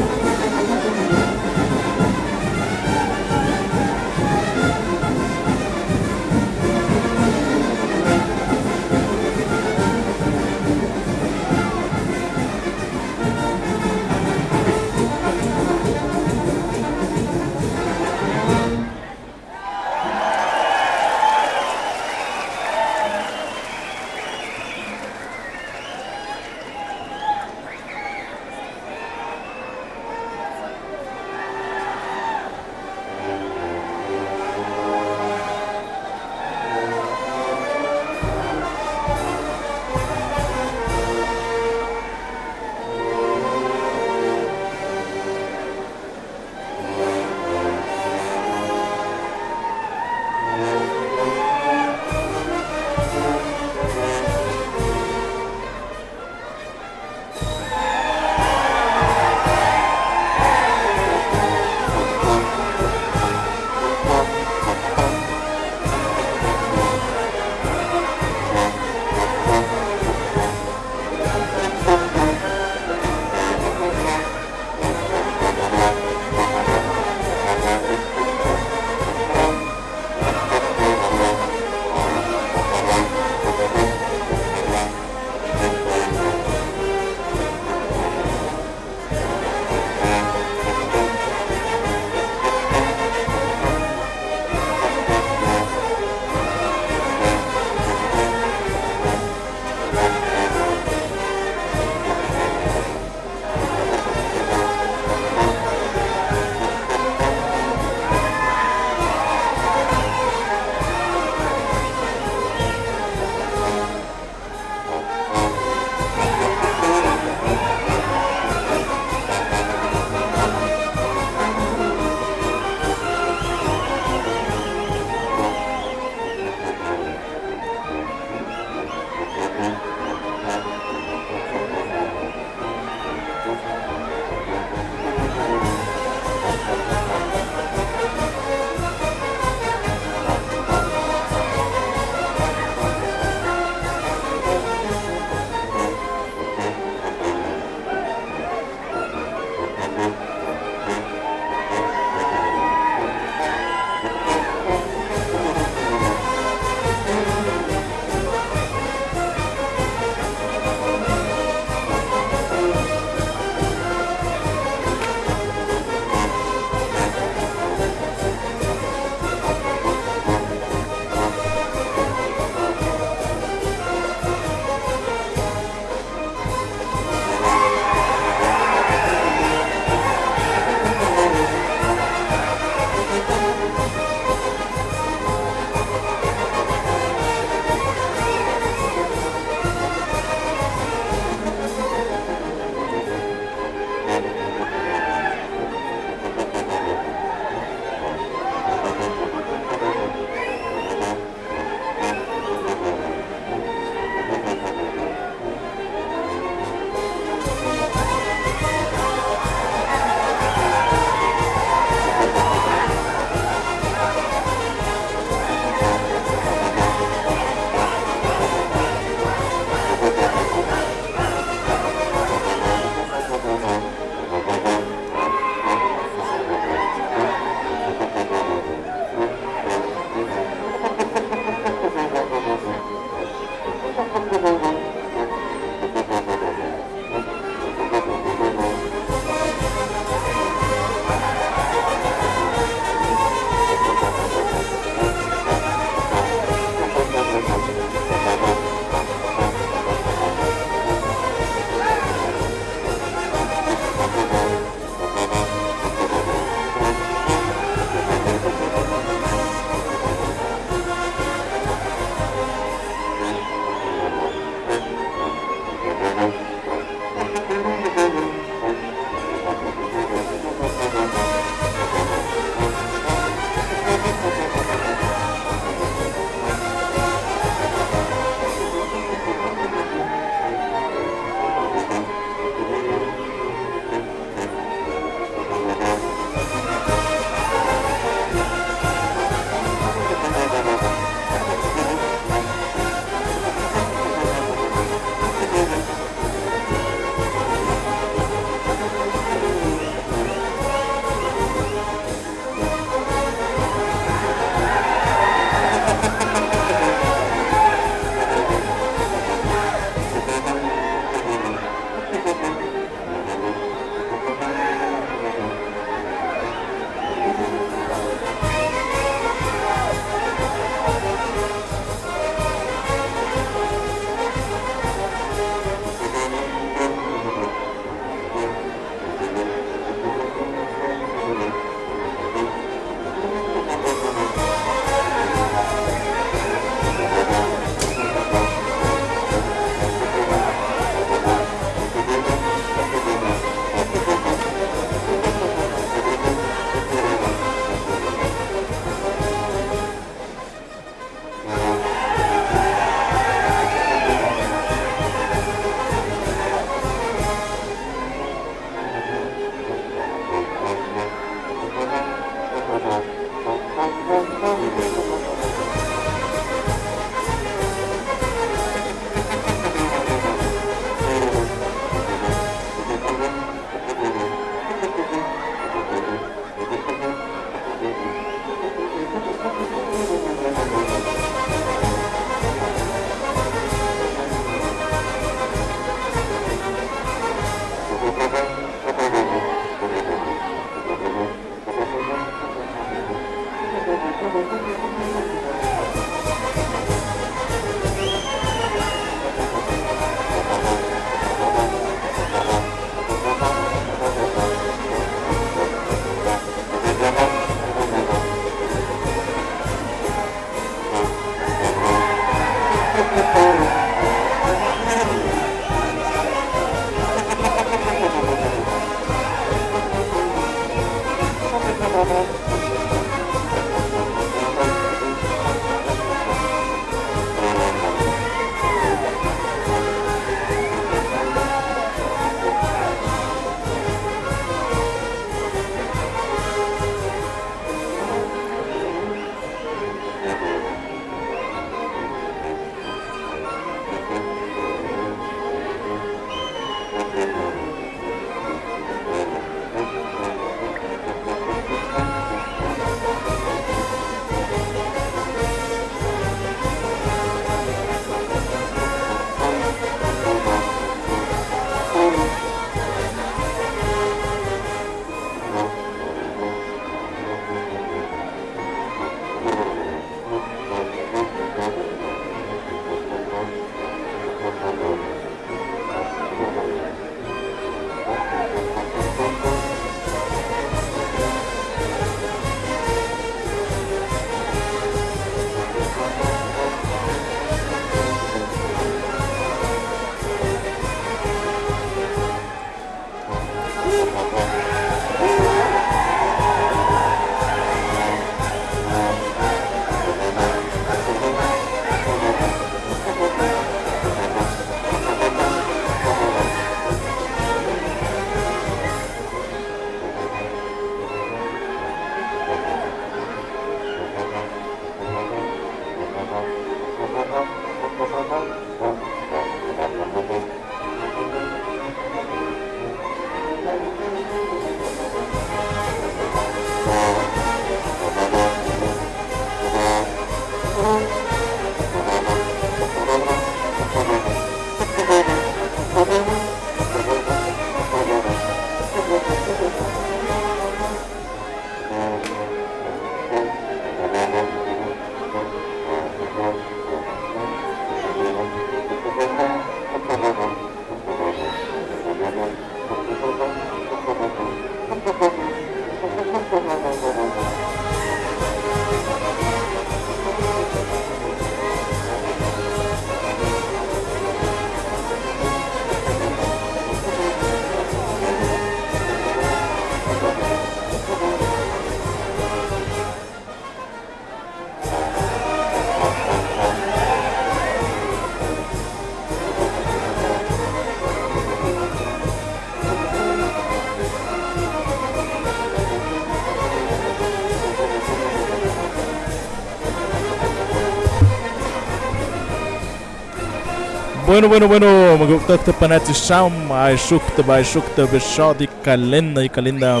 Bueno, magugtagta panati sham, ay shukta beshadi kalenda.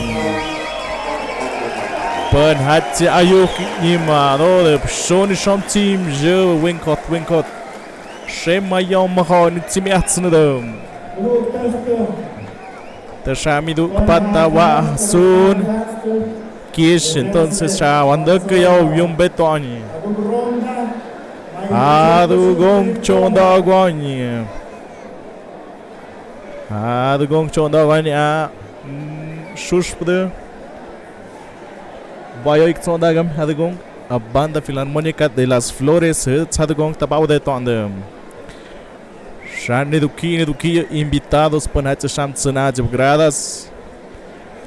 Pan hatsi ayuk nima no de shoni sham team je winkot. Shema yom mahon timiatsnadam. Tashamidu pata wa sun. Kish entonces ya wanda que yung betoni. Adu gong chonda gwani. Adu gong chonda gwani a shushpde. Bayo ik chonda gam adu gong a banda filarmónica de las flores adu gong tabau de tonda. Shani duki invitados para esta chamtsana de gradas.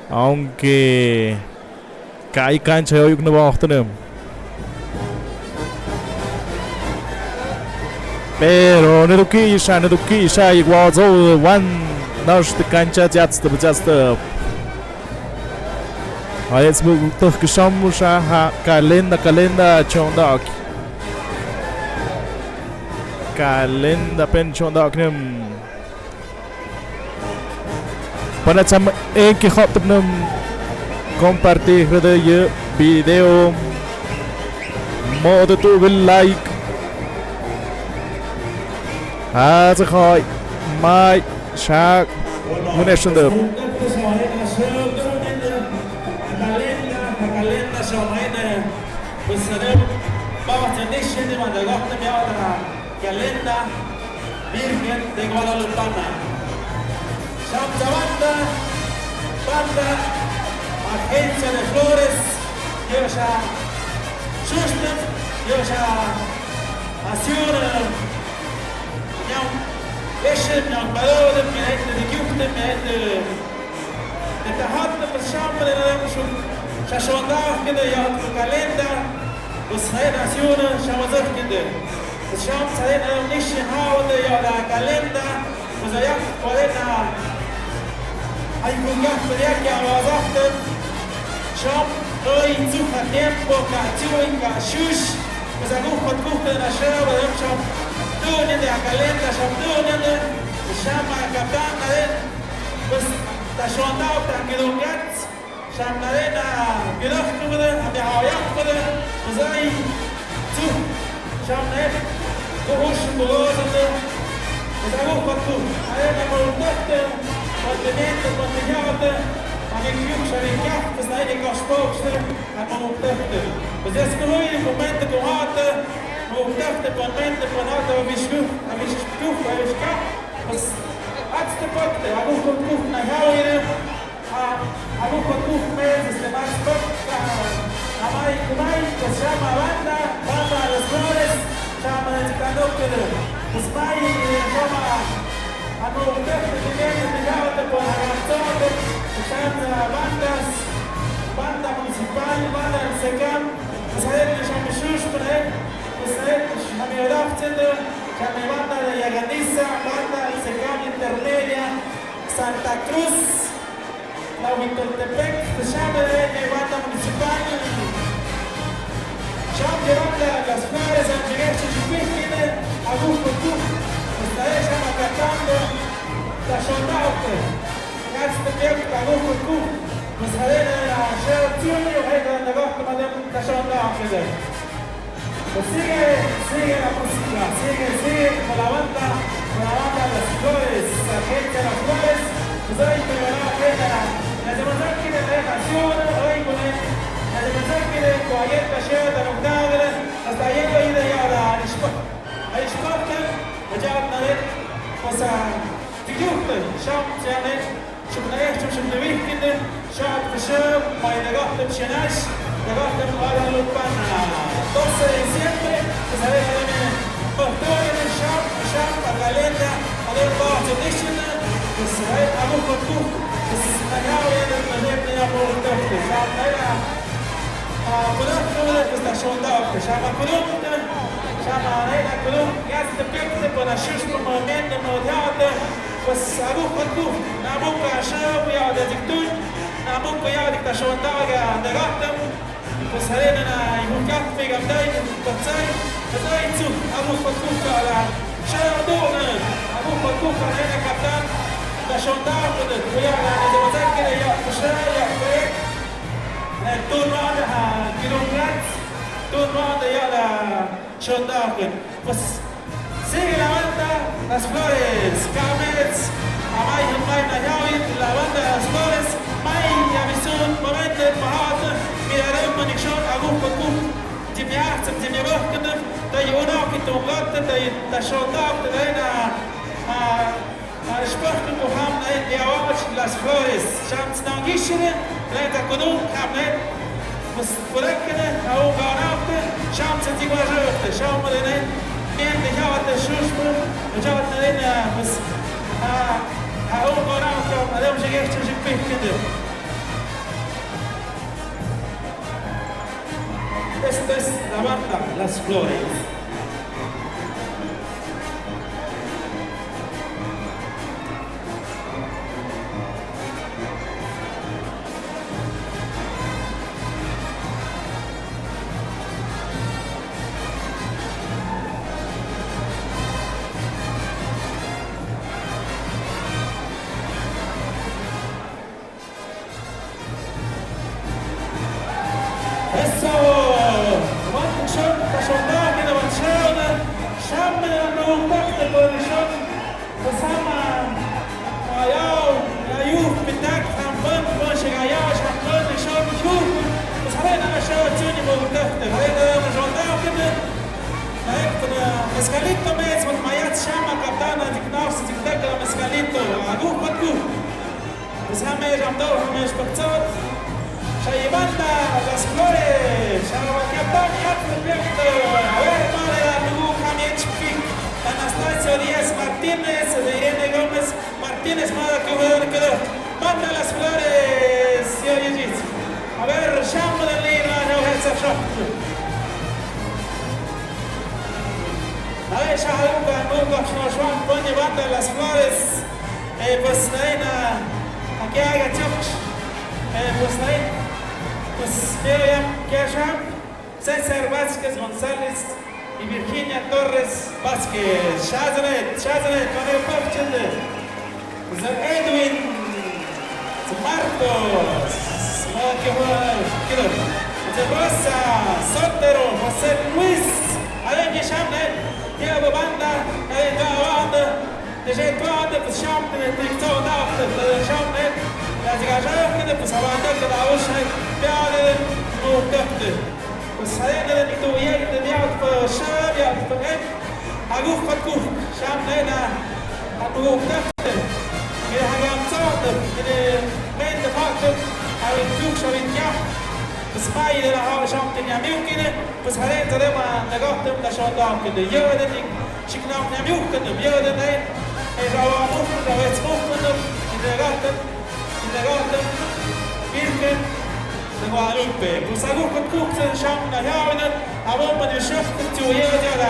Aunque kai cancha eu não vou ordenar. Pero neduki sha igual zo one nós de cancha just Aí esse meu toque chamo já calenda chondak. Calenda pen chondak nem. Para chama que hot nem compartir de video. Modo tu like. Also heute mai shak muneshun de Virgen de Guadalupana. Santa Banda, Agencia de Flores, Yosha Shustem, Yosha Asiura, Nyam, Eshem, Nyam Balode, Miette de Gypte, Miette de Tahatne, Pashamba, de Ramshun, Shashondar, Kede, Yat, Kalenda, Ushaid Asiura, Shamazak, Kede. الشام صارنا نشي هاود يا كالندا وزيك قلنا هيكون جاه بريك يا وظفت شام روي تسوق تيمبو كاتيوي كاشوش وزاقوه فتكوه لنا شاب ويوم شام دون يا كالندا شام دون يا الشام كابتن نرين بس تشون داو تاكلونيات شام نرينا بيروح كده أبي عياط كده وزاي تسوق شام نرين وش بلوزة وزاقوه فتكوه علينا مرتبط والبنات والبنيات عم يكيوك شركات تسنعيني كاشبوكشتر عم مرتبط بس يسكروي مومنت كوهات مرتبط مومنت كوهات ومشكوه ومشكوه بس أتستبقت عمو فتكوه نهاوير عمو فتكوه ميز استماع سبق عماي كماي بس شاما باندا las flores شاما نتكادو كده اسمعي شاما عمو مرتبط تجاوت بوهاراتوت شاما بانdas banda municipal banda del SECAM وسهلت شامشوش بنهاية وسهلت شامي ودافتنا شامي banda de Yaganiza banda del SECAM Intermedia Santa Cruz La Huitoltepec شامي banda municipal شامي banda Las Flores Angeles Chiquitine Augusto Tuc Estaría شامي cantando La Shondaute Gasta Tiempo Augusto Tuc بس هذين الشارع التوني وهيدا النجاح مادام تشاؤنا كده بس sigue la música sigue con la banda Las Flores la gente de Las Flores pues hoy te van a ver la demanda que de la canción hoy con la demanda que de cualquier cachorro de octava hasta llega ahí de ya la الاشتراك وجاءنا pues a تجوك شام يعني شفنا بيه كده شعب في شاب ما ينقاط بشناش نقاط بقارة لبنان 12 de diciembre pues a ver مفتوح الشاب الغالية عليه بعض الديشنة بس هاي أبو فتوح بس نقاوي المجيب نيابو الدفت شعب نايا كلهم كلهم بس نشون داوك شعب كلهم شعب نايا كلهم ياس تبكت ونشوش بمومين نموديات بس أبو فتوح نابوك شاب يا دكتور نابوك يا دكتور داوك نقاطم بس هلنا يمكن في قبضاي بتصاي بتصاي تشوف أبو فتوح على شاب دونا شونداو كده ويا إذا متذكر يا بشار يا فريق طول ما عندها كيلومترات طول ما عندها يا شونداو كده بس sigue la banda Las Flores Camets Amay Hamay Nayawit la banda Las Flores May Yamisun Moment Mahat Mirarem Manikshon Agum Bakum Jimmy Arts Jimmy Bahkanam Tay Unak Tungat Tay Tashondak Tayna Spurken Muham Nain Yawach Las Flores Shams Nangishine Leta Kunum Hamnet بس فرقنا أو قناعته شام تنتج وجهته شام مدينة مين تجاوت الشوشبه وجاوت لنا بس أو قناعته اليوم جيت تجيب فيه كده بس la banda Las Flores Mescalito mesmo, Mayat chama a capitana de Knaus, de Kdekla Mescalito, Agu Patku. Zame Ramdo, Ramesh Baktot, Shaybanda, Las Flores, Sharabakiapan, Yatlepekto, Aver Mare, Agu Kamiechpik, Anastasio Díaz Martínez, de Irene Gómez Martínez, Mada Kudor, Manda Las Flores, Yo Yujit. A ver, Sham de Lina, no heads of shop. A ver, Shaharuka, Muka, Shnoshwan, Pony Banda, Las Flores, pues Naina, aquí haga Chokch, pues Naina, pues Miriam Kesham, César Vázquez González y Virginia Torres Vázquez, Shazanet, Mario Pachende, pues Edwin, Marcos, Rosa, Sotero, José Luis, Alain Yeshamnet, يا ابو باندا يا باندا تجي باندا في الشام تكتو دافت الشام يا جاجا كده في سبعة كده اول شيء بيعمل موقفت بس هذا اللي تو يا اللي يعرف الشام يعرف ايه اقوف فتكوف شام هنا موقفت كده حاجه مصادر كده من دفعت او تشوف شو بينجح بس ما يلا هذا شام تنياميو كده بس هذا ترى ما نجحتم لشوندام كده يودن شكنا نياميو كده يودن هاي جوا مخ جوا اسمه كده نجحتم بيركن نقالوبه بس أقول كتكوك شام نهاونا أمام من يشوف كتو يودن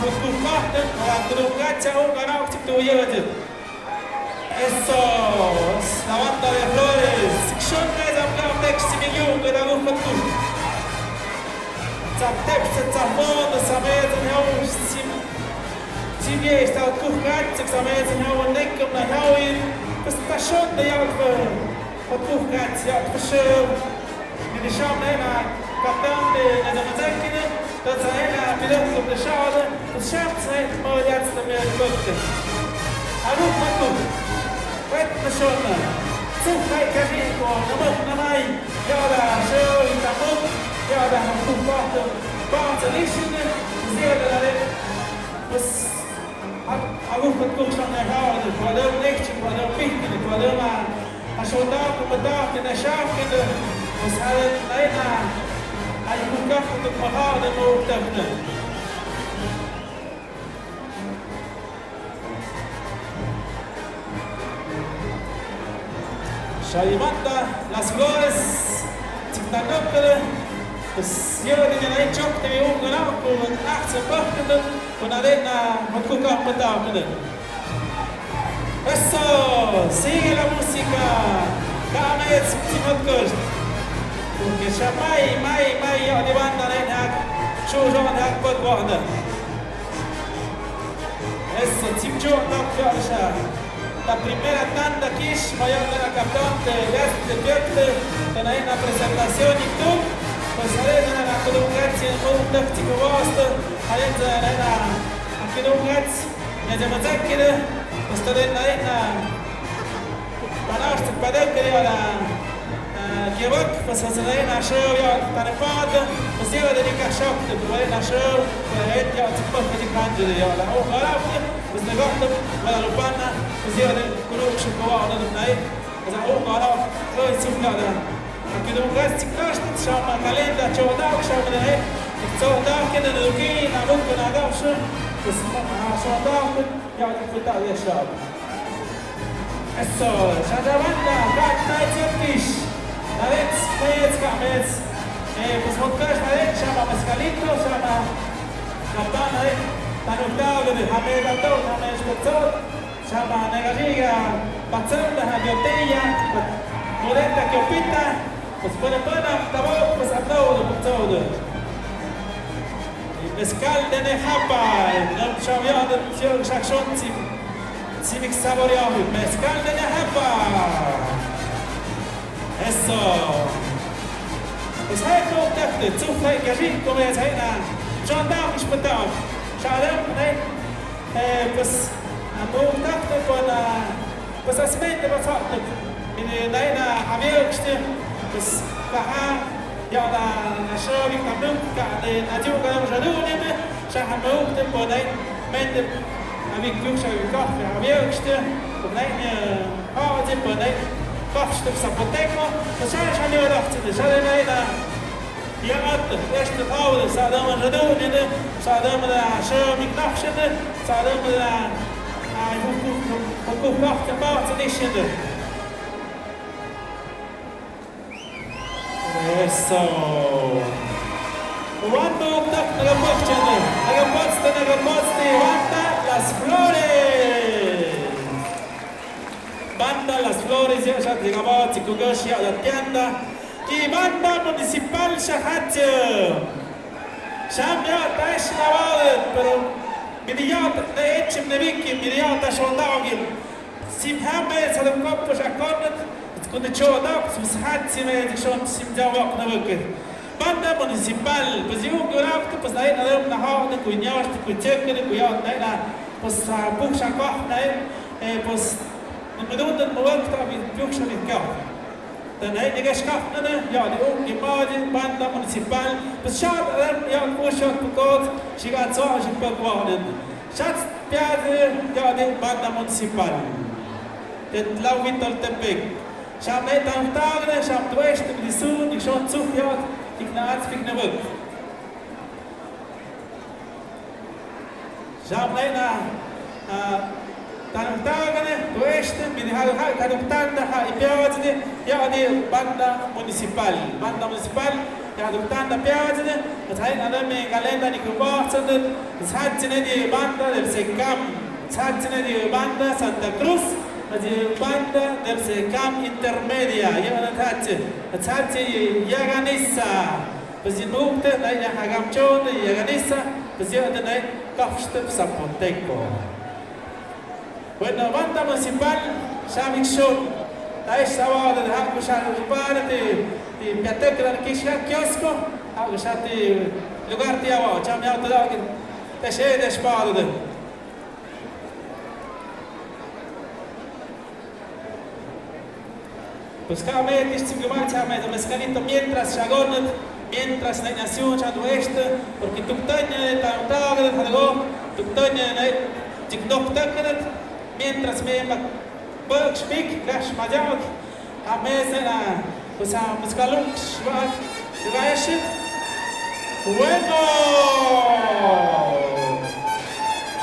كتكوك كاتم وكتكوك كاتشاو كنا كتو يودن Esos, la banda de Flores, Sikshon Meza Plamdex, Similium, Pedagog Patu. Zaptep, Zapon, Samet, and Howard, Simie, Stout Kukat, Samet, and Howard, Nekum, and Howard, Pastashon, the Yakver, Patukat, Yakver, Nidisham, Captain, and the Mazakina, that's a pilot of the shower, the shafts, and Moyats, the man cooked. I look Patu. Petnashona, Sukai Kajiko, Namuk Namai, Yada, Show, Tamuk, Yada, Hamuk Bottom, Bartalishin, Zia, was Aguk Cooks on their hard, for their lecture, for their picking, for their man. I showed up with the dark in the shark in the was had Lena. I could up with the Mahad and moved up there. Shaybanda, Las Flores, Tiktanopere, pues yo de la hecho que me un ganado con Axel Bachman, con arena, con Kuka Patapene. Eso, sigue la música, dame el Timothy, porque ya mai yo de banda en Hag, show John Hag Bud Warner. Eso, Tim John, not Joshua. la primera tanda Kish, mayor de la campeón de este Piotr, con ahí una presentación y tú, pues ahí la colocación en un táctico vasto, ahí aquí no gats, ya se me saque, pues todo en ahí para este padre que era Kiev, pues se ahí na show ya tan fácil, pues ya de que shock, pues ahí na show, pues ahí ya se puede que canje ya la ojalá بس نقطة ولا ربنا زيادة كلهم شكوا على الناي إذا هو قارا لا يسوق هذا كده مغاز تكلاش شو ما كلام شو ده شو من هاي شو ده كده نلقي نعمل كنا ده شو بس شو ده يعني في التالي الشاب الصور شادوانا قاعد نايتيش نايت نايت كاميت بس مكاش نايت شابا مسكاليتو شابا نبضان هاي Tanutado de Hameda Tot, Hamesh Potzot, Shama Negariga, Patzanda, Habiotella, Modenta Kiopita, pues pone pana, Tabot, pues Abdaudo, Potzod. Mezcal de Nejapa, no Shavion, Sion Shakshon, Simik Saborio, Mezcal de Nejapa. Eso. Pues hay todo tacto, Zufra y Gajin, como es ahí, John Down, Ishpatao. Шарам, pues amountacto con pues asmente pasado in daina aviokste pues kaha ya la shovi kamuk ka na ju ka jaduneme shahamukte po dai mente avik yusha vikaf aviokste po dai haje po dai kafste sapoteko pues shani odafte shani Ja, eerst het oude, zouden we het doen, zouden we daar zo met nachtje, zouden we daar goed wachten, buiten is je er. Eso. Wanda ook dat nagaposte, Wanda Las Flores. Banda Las Flores, ya llegamos, chicos, ya la tienda. की banda municipal شحات شام يا تعيش نواد pero مليات نيتش منبيكي مليات شونداوجل سيم هامة سلام كوب شاكونت تكون تشوداك سمسحات سيم شون سيم جاوك نبكر banda municipal pues yo grabo pues ahí nada una joda cuñados cucheque cuidado nada pues puk shakah nada pues no me dónde mover también puk shakah dan hij de schaften ja die imagine banda municipal dus schad ja voorschot bekort je gaat zo als je bewonen schat piade ja de banda municipal het Lauwitor Tepek schad net aan tagen schad west die zoen die schon zu ja die knaats fik na wuk schad net Tanutagane, Oeste, Tanutanda, Piazzi, Yadi, Banda Municipal, Tanutanda Piazzi, das heißt, Adame, Galenda, Nicobarzen, das hat sie nicht die Banda del Secam, das hat sie nicht die Banda Santa Cruz, die Banda del Secam Intermedia, das hat sie Yaganissa, das sie Nukte, die Hagamchon, Yaganissa, das sie hat eine Kopfstück Sapoteco. Bueno, banda municipal, Shamik Shon, Daish Sawad, the Hakushan Rupar, the Piatek, the Kisha Kiosko, Hakushati, Lugartia, Chamia, the Shade Spade. Pues cada vez que se marcha, me mezcalito mientras Shagonet, mientras la nación Chadueste, porque tu taña de Tantag, de Hadago, tu taña de Tiktok Takanet. Mientras me bug speak dash majak a mesena pues a muscaluk shvat raish bueno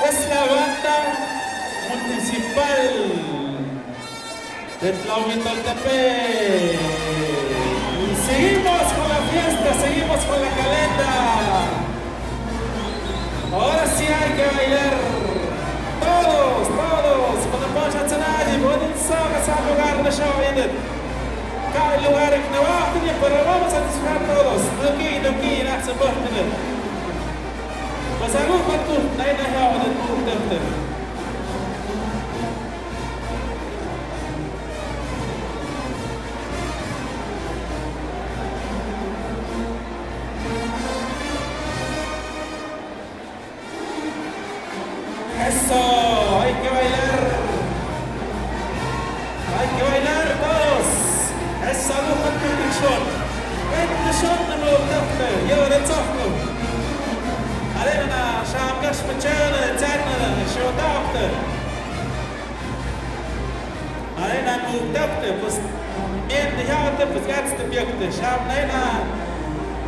es la banda municipal de Lauwitor Tepek seguimos con la fiesta seguimos con la calenda ahora sí hay que bailar todos, cuando pongan a cenar y pueden sacar lugar de show cada lugar en Nueva pero vamos a disfrutar todos, aquí, nada se puede tener. Pues algo para tú, nadie nos ha de tu Shondachte. Arena Mugdachte, pues bien de Jarte, pues Gatste Björkte, Sham Nena.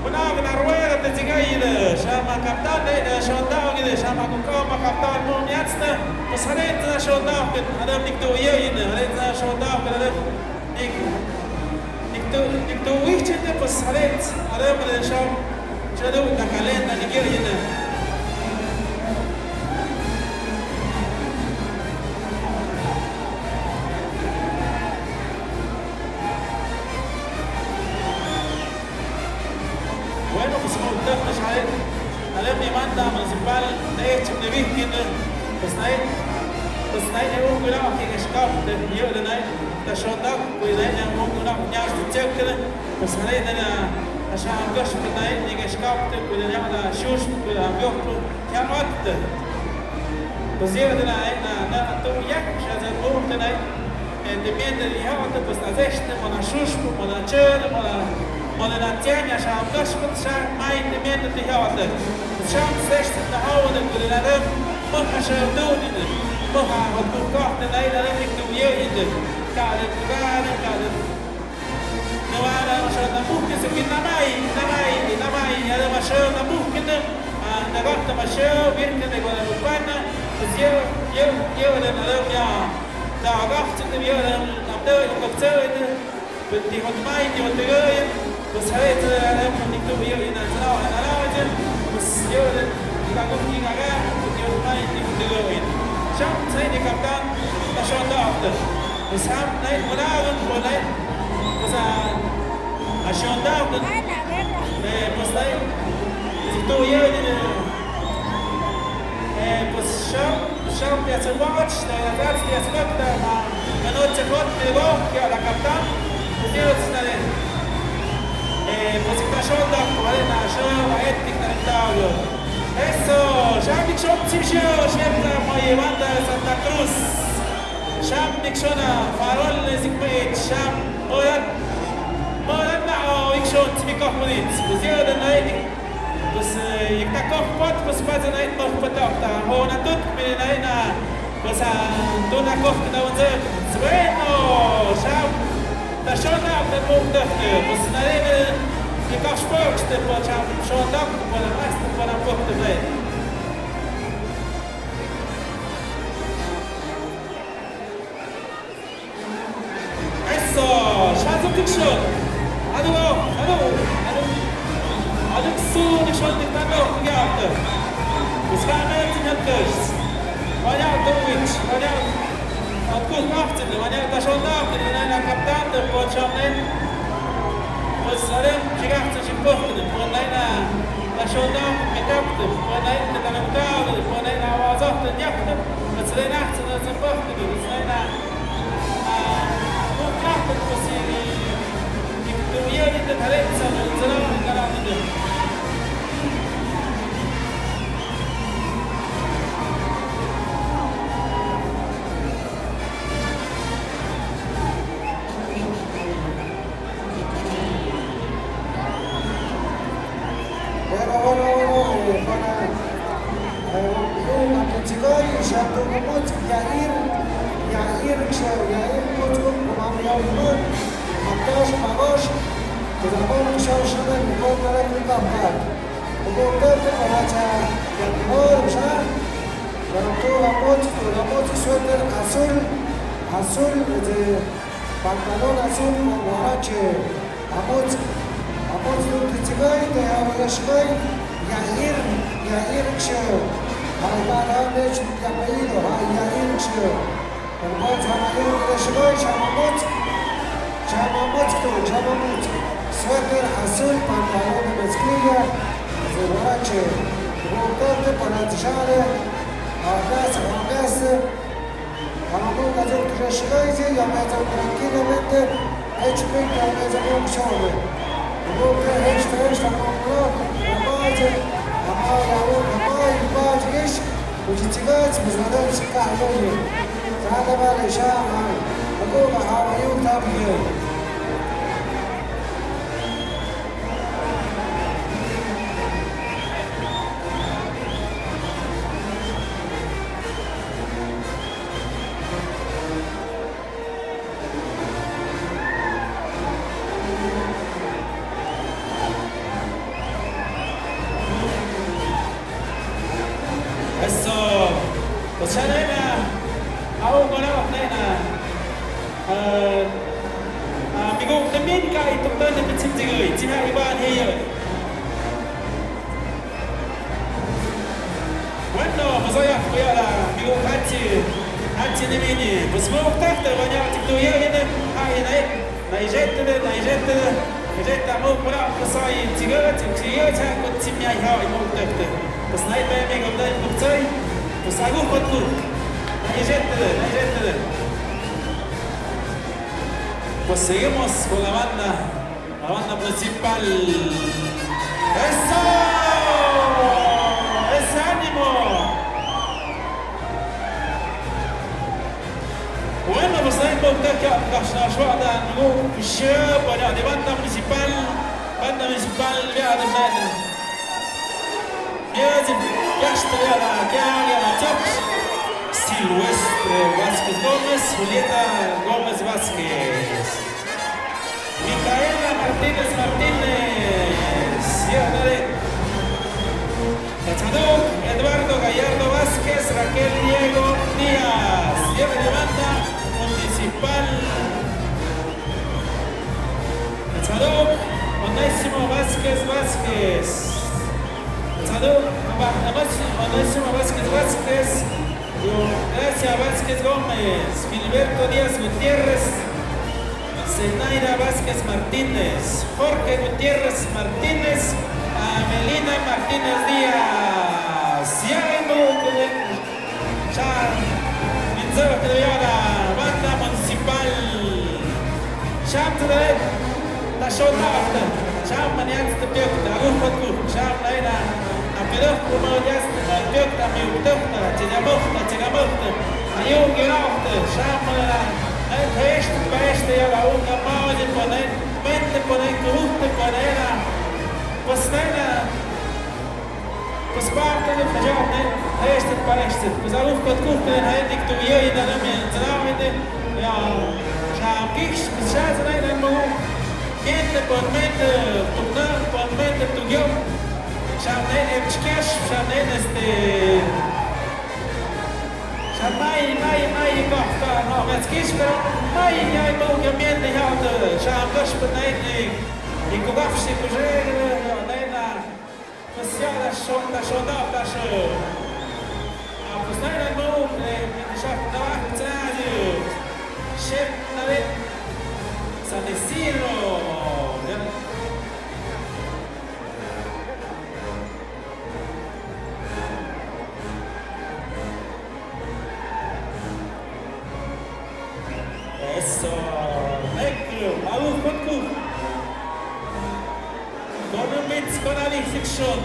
Una rueda de Zigaide, Shama Kaptan, Shondagide, Shama Kukama Kaptan, Munyatste, pues Hareta Shondagde, Adam Niktoyen, Hareta Shondagde, Niktowichite, pues Haret, Adam de Sham, Shadow, la calenda, Nigeria. Bueno, pues como usted me sabe, la demanda municipal de hecho de Víctima, pues nadie un grado que escapa de yo de nadie, la shonda, pues nadie un grado que ya se cheque, pues nadie de la shanga que nadie que escapa, pues de la shush, pues la biopro, que ha matado. Pues yo de la todo ya, ya se puede tener, depende de ya, pues la zeste, con la shush, con la chere, con la Molenatiania shall Gushman shall mind the men of the Yard. The shall flesh the whole of the Adam, Moha shall do in it. Moha would go off the night and everything to you in it. Got it, got it. No, I shall the book is a kid, Namai, I shall the book in them. And I got the Michelle, Virkin, they got a partner. Because you and Adam, the August in the year, I'm doing a cocktail. But the hot mind, you want to go. Pues sabes, ni tú y yo y nada, pues yo la cogí acá, pues yo no ni te lo vi. Ya sé ni capitán, la shonda after. Pues ham, no hay nada, pues a shonda after. Pues ahí, si tú y yo, pues ya te hace watch, te hace te aspecta, la noche corte de vos, que a la capitán, pues yo está de pues está shonda, arena, show, ética del tablo. Eso, ya me shot siempre muy banda de Santa Cruz. Sham Nixona, farol de Zikmeit, Sham, Moran Nao, Ikshon, Timikohmunit. Pues yo de Naidi, pues y está cohpot, pues pasa Naid Mohpotokta. Hona tut, mi Naina, pues a Dona Kohta unser. Bueno, Sham, la shonda de Mohpotokta, pues Naid. Je kan spooksten wat zo'n dag voor de rest van een bocht te blijven. Eso, schatz op de show. Hallo. Alex Soon, ik zal dit naar boven gehaald. We gaan uit in het kust. Wanneer Dovic, wanneer het goed achter, wanneer dat zo'n dag in een kapitein de potje pues harem llegaste sin coste, pon ahí la shonda que capte, pon ahí la lamentable, pon ahí la wazaste yakte, pues le nachte na zapachte, pues ahí un capte pues y tu viene de talenza, no será galante. azul, pantalón azul con guarache, amoz Lutitzigay, de Avalashkay, Yair Ksher, Alman Nech, Yapaido, Yair Ksher, Almoz Hamayir Lashkay, Chamamot, suéter azul, pantalón de mezclilla, de guarache, voltante para Tishare, Agas, Amor da gente já chega e a mesa tranquilamente é de bem que a mesa não chove. O meu pé extra comprou, a mais, o de tigados, mas mandamos ficar longe. Nada vai deixar, agora a hora eu também. Migo the main guy to turn the team together. Tina Ivan here. Bueno, Mazaya, Migo Hati Nemini. Посмотрим так-то, вонял тиктуя, Najeta mu bra посай тигат, тигата кот тимя я ему так-то. Поснай бе мега дай пуцай, посагу хотку. Najeta. Pues seguimos con la banda principal. ¡Eso! ¡Ese ánimo! Bueno, pues ahí voltea que la شوادة نقول الشاب ولا دي banda municipal يا ده مانا لازم يشتغل على تبش Silvestre Vázquez Gómez, Julieta Gómez Vázquez, Micaela Martínez, Echaduk, Eduardo Gallardo Vázquez, Raquel Diego Díaz, cierre de banda municipal. Echaduk, Onésimo Vázquez, Echaduk, Onésimo Vázquez, Gracia Vázquez Gómez, Gilberto Díaz Gutiérrez, Zenaira Vázquez Martínez, Jorge Gutiérrez Martínez, Amelina Martínez Díaz, banda municipal, Apeldoch promovias tökta med tökta till borta. Ayun giraute, shamala. Höst bäst jag unga magen på den, vänta på den, kutte på den. På snälla. På sparken och förjabne, höst bäst. På så uppåt kuppen här dikt du gör i den med travide. Ja, sham kish, shaz redan mo. Vänta på en meter, på en meter du gör. Шамнен Эвчкеш, Шамнен Шамай Гохта, но Вецкишка, Май яй Бог Ямен Ялда, Шамгаш Панайник, и Кугавши Кужер, Нейна, Посяда Шода Дашу. А Пуснайна Бог, Шахтавах Цадю, Шеп Навет, Санесиро, Eso, ecco, Aluf Kotku. Konumits Konali Fiction.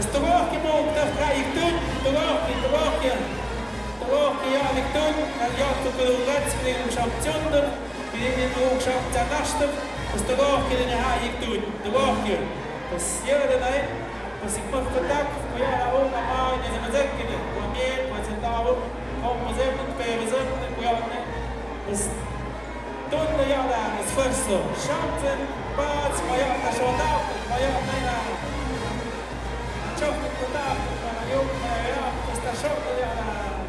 Stogoki Mok, Tafka Iktun, Togoki Aliktun, Aljatu Kulugats, Shamtjundum, Mok Shamtjanastum, Stogoki Linha Iktun, Togoki. Посъедена е, посипах так, коя уна майна за мазеккина, ламиен, пацентаво, композемент, переземент, коя не. Tunde jag esfuerzo, chanten, bats, mayata, shotapet, mayata, chocolate, potapet, mayata, esta chocolate,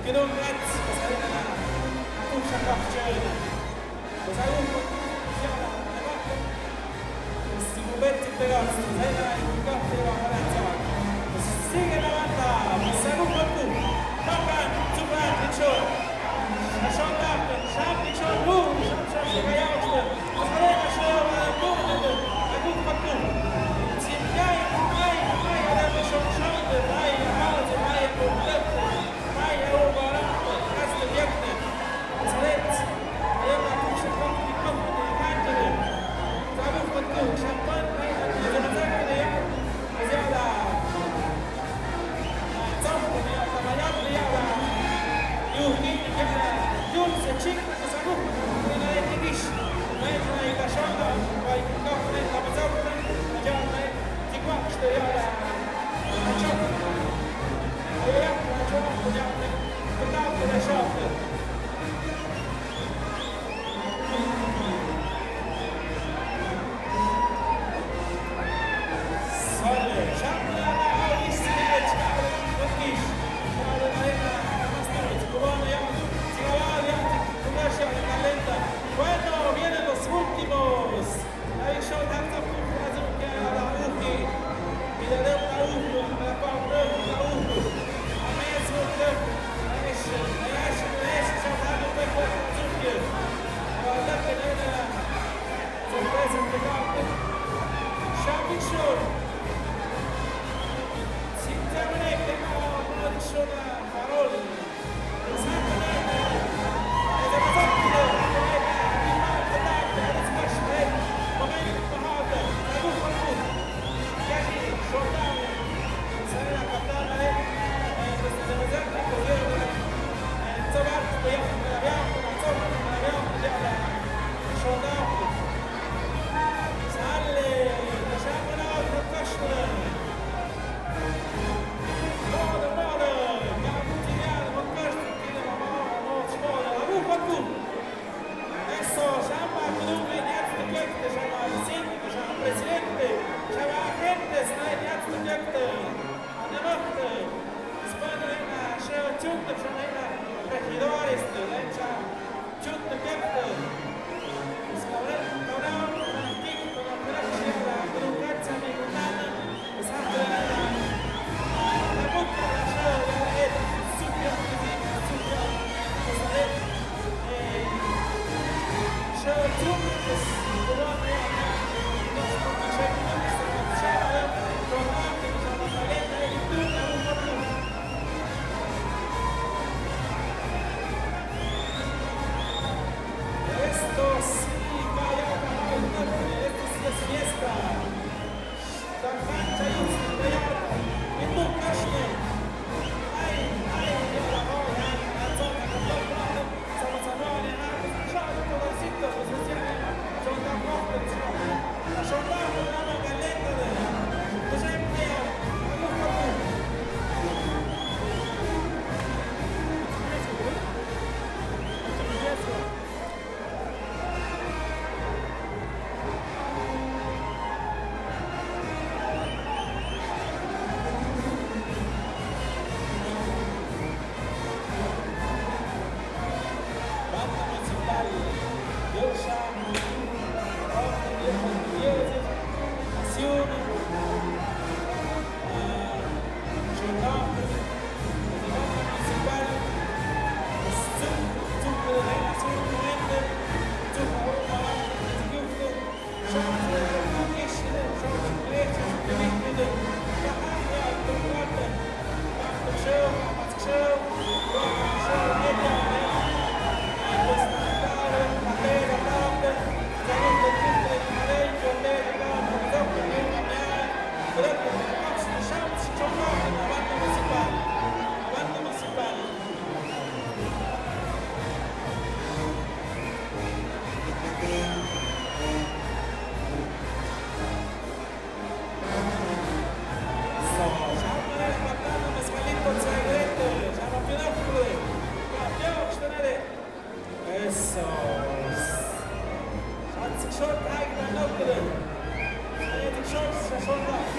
kidungat, pasarina, kusha kapchöna. Pasarina, sjala, nevakken, stimubetti pegas, zena, kaffe, varantia. Sigue la banda, pasarina, tocan, tupan, dichon. Shotapet, champion, boom, champion, mayata, pasarina, showa, boom, aguk pakum. Simjai, mai, adem shotshonde, mai, halze, mai, komplette, mai, overakte, kaste vjekte. Salet, jedna kusha kokki kokki, kantere. Aguk pakum, champagne, mai, zemazekne, azjada. Zampo, mayata, mayata, yada. Yuki, yada. Jungs, chick, saguk, ina etigish. Mai, ina shonda, mai, kokne, tabazokne, ajana, tikmak, što yada. Achok. Oyak, achok, ajana. Potapte da shofte. Sole, šapna, istine, čkale, potkiš. Šale, najedna, namastavit, kulovno, ja, cigaval, ja, kudaš, Eso. Schatz, ich schon eigene Note. Ich schon da. Ich schon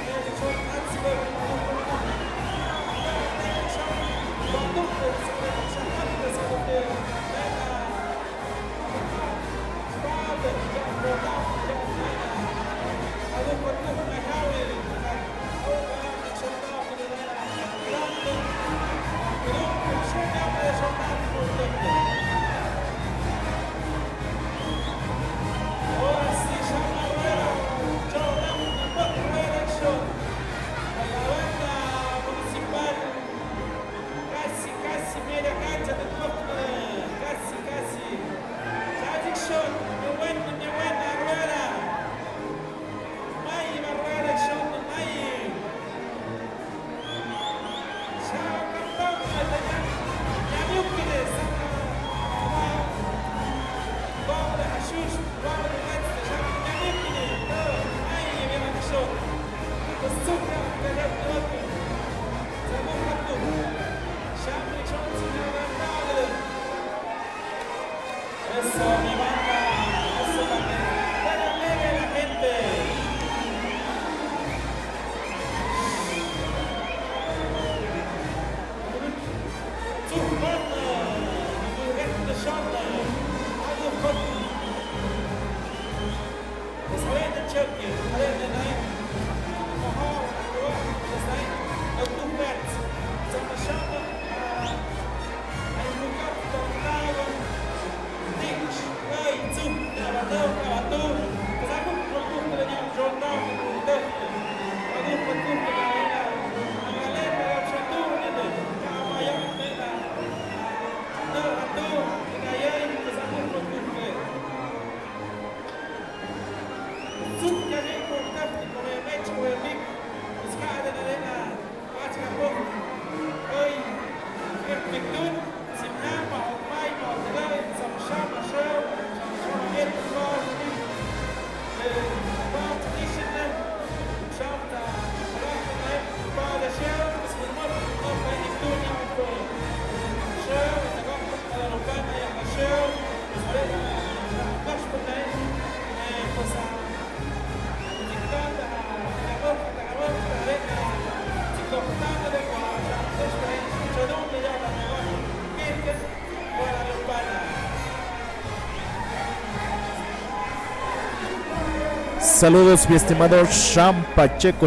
Saludos, mi estimado Sean Pacheco.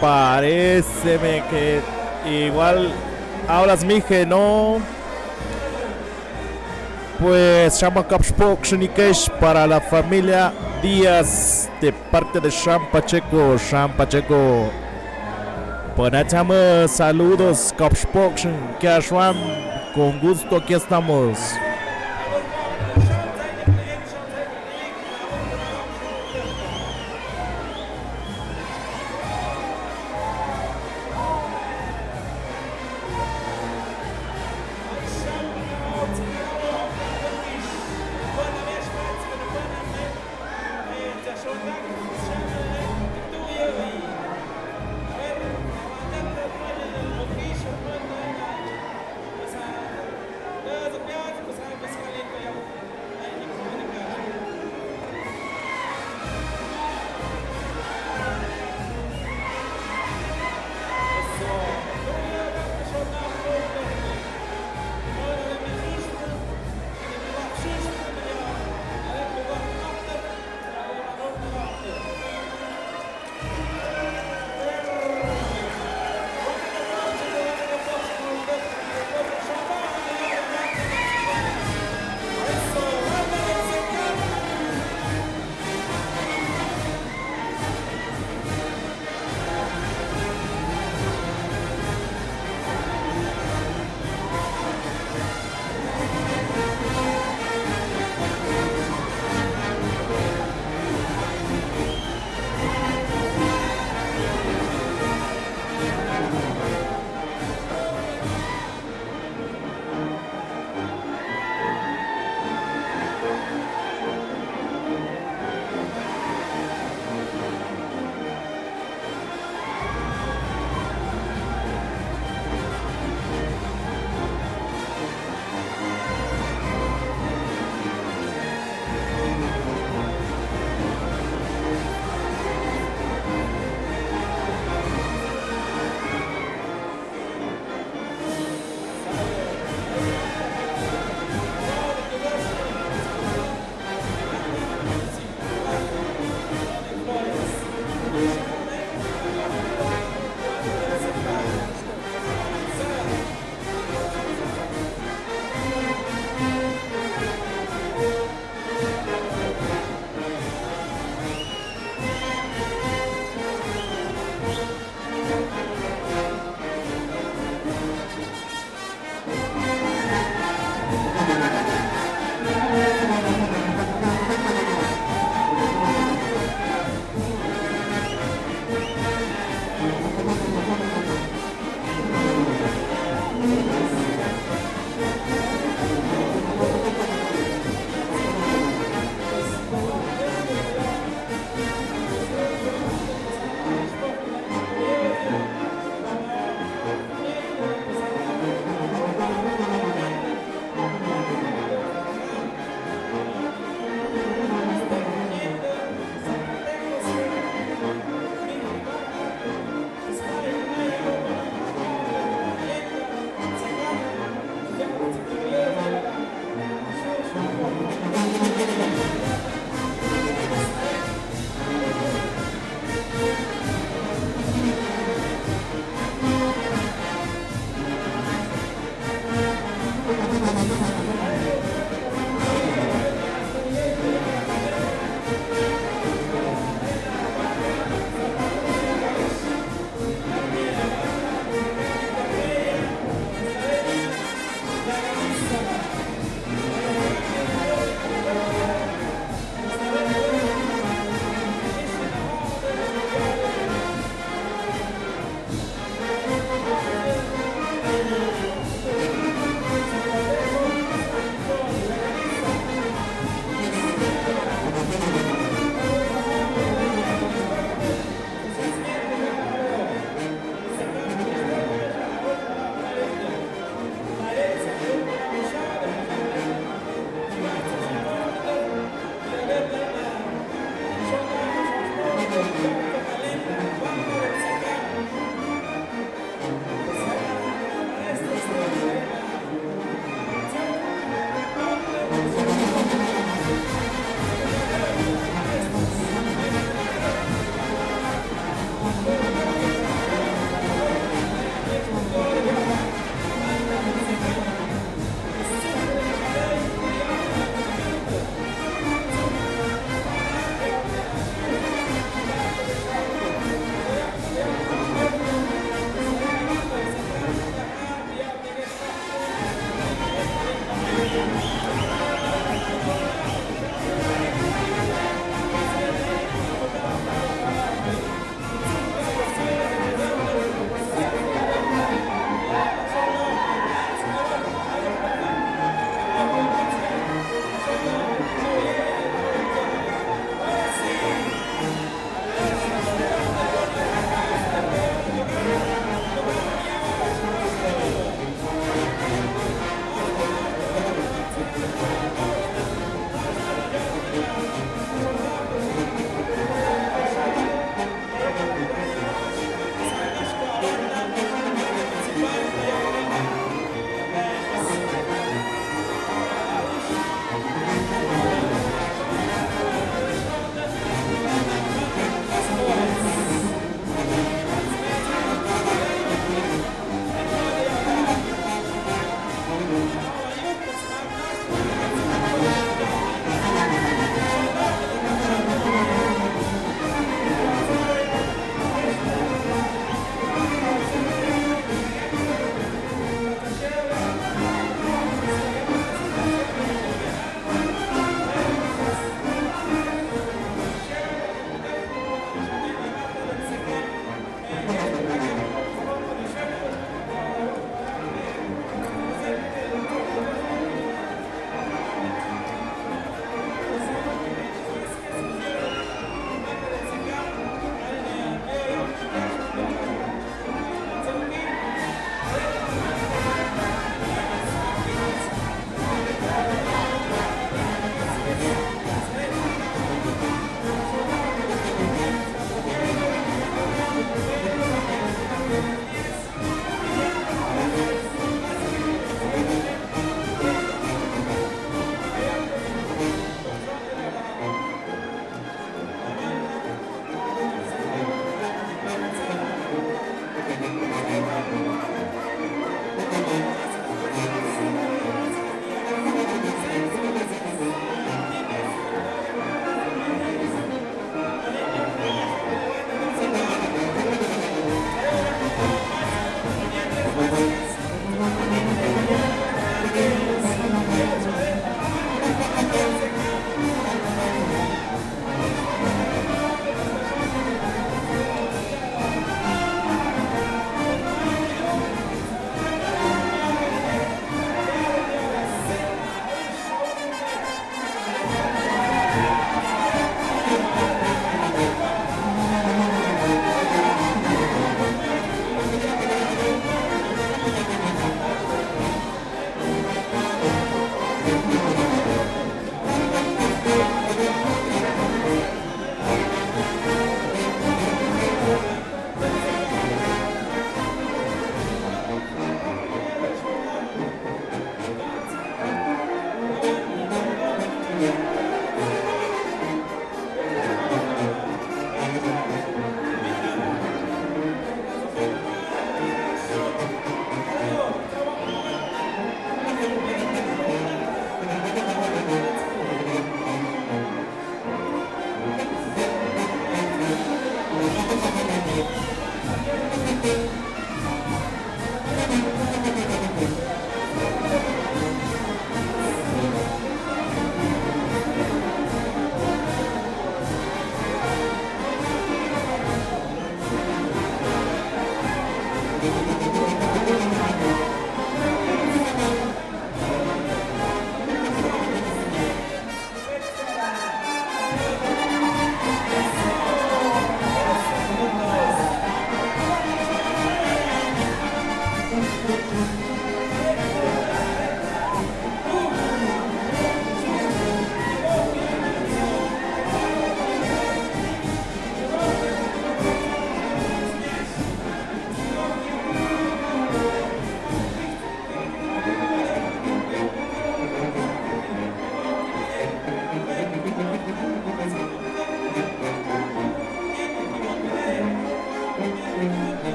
Paréceme que igual hablas mije, ¿no? Pues Shama Kapspok Shnikesh para la familia Díaz de parte de Sean Pacheco. Ponachama, saludos, Kapspok Kashwan, con gusto aquí estamos.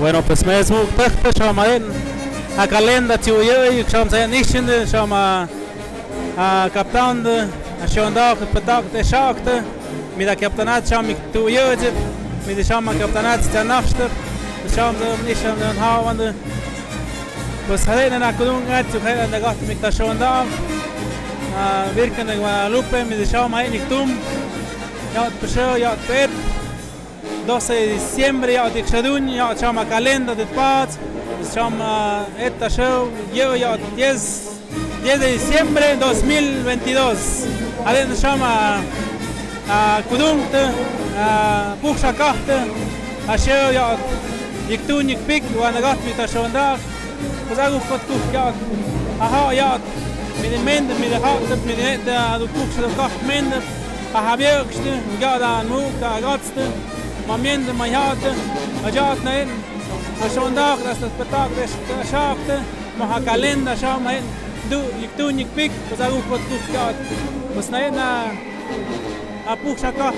Bueno, pues me desmutacta shamaden a calenda tiuyo y sham sayan nishin shama a captain de a shonda petak de shakte mi da captainat sham tiuyo mi de shama captainat stanachter sham de nishin de hawande pues halen na kudun at tu halen da gat mi ta shonda wirken de Guadalupe mi de shama hay niktum ya pesho ya pet 12 de diciembre ya tikshadun ya chama calenda de paz chama esta show llevo ya 10 de diciembre 2022 alen chama a kudunte a puxa kahte a show ya diktun ikpik wana gat mi ta shonda pues hago foto ya aha ya mi de mend mi de hat mi de da du puxa de kaht mend a habjekste ja da nu da gatste Moment in my heart, a jot nein, a shondag das petak des schafte, ma kalender schau mal du ich tu nicht pick, was a gut gut was nein a puchaka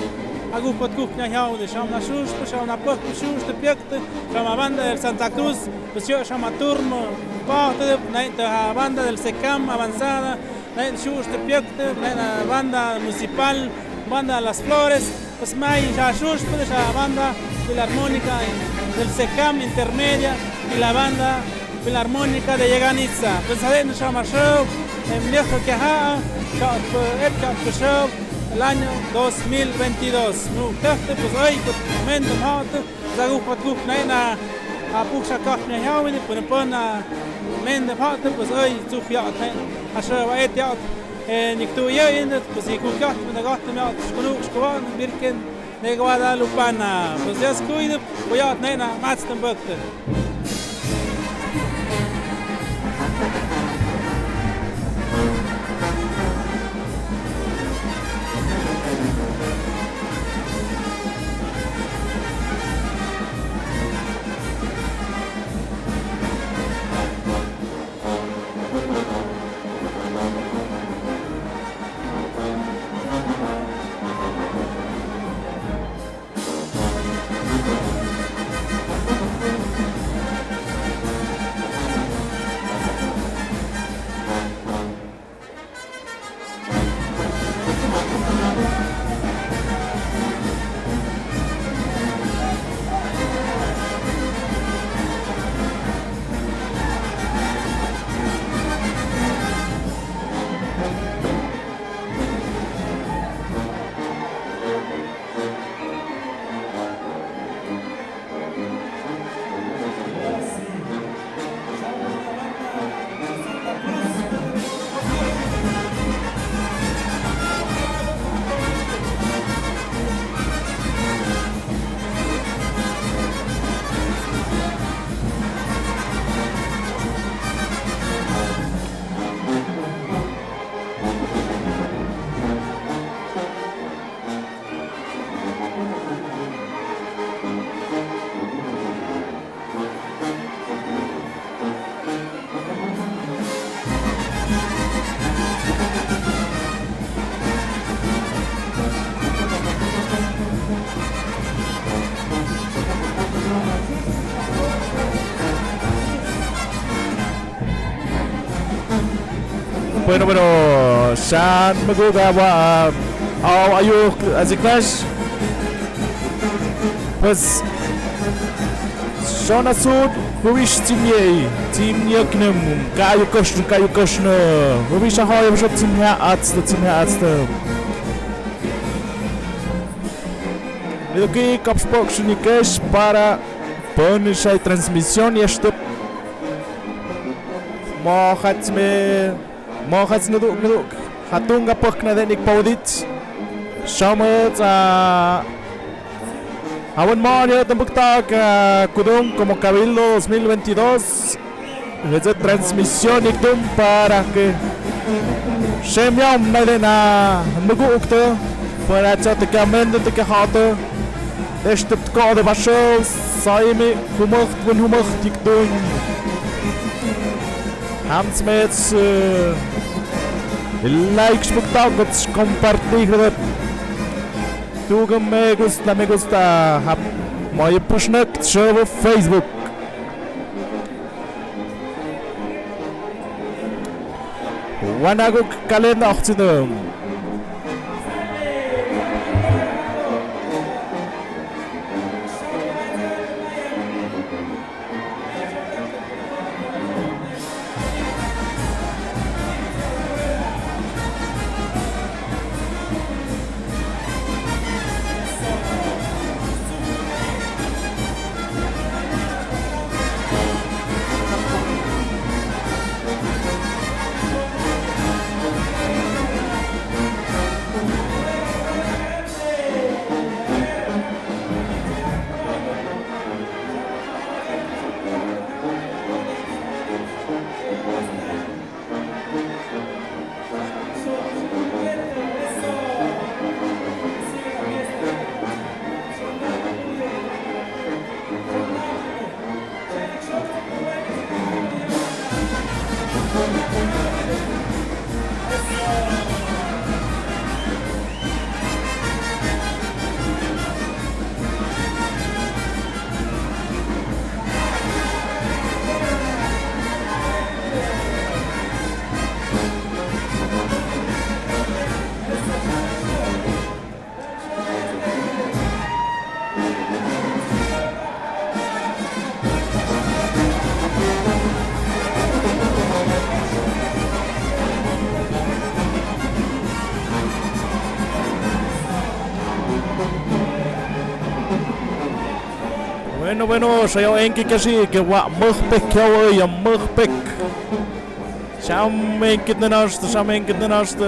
a gut gut na ja und schau na schus, schau na post schus de piekte, schau ma banda del Santa Cruz, pues schau ma turno, parte nein da banda del Secam avanzada, nein schus de piekte, nein banda municipal, banda Las Flores. Pues mai ya sus pues la banda filarmónica del Secam intermedia y la banda filarmónica de Yeganitza. Pues adentro se llama show en viejo que ha show el año 2022. No, pues hoy pues momento hot zagu patuk naina a puxa kahne hawini pona mende hot pues hoy tu fiat a show et niktu yeyindet pues ikukat med gat med skruvan birken de Guadalupana pues ya skuide poyat nena matsten bukte Bueno, Shan Maguga Ayuk Aziknash. Pues Sean Asud, Rubish Timye Knum, Kayu Koshno, Rubish Ahoy, Timya Atzta. Aqui Capsbox Nikesh para Punish a transmissão e este Mohats Nuduk Hatunga Pokna Denik Paudit Shamet Awan Mario Tambuktak Kudum como Cabildo 2022 Esta transmissão Nikdum para que Shemyam Nailena Nugukta para Chatakamente Tikahata Este pecado de baixo sai-me humor dictum. Ham's met like espectáculo compartilhar. Tu que me gusta hab moje pushnak show Facebook. Wanaguk kalender 18. Bueno, saya engki kasi ke wa mugpek kau ya mugpek. Sam engki de naast.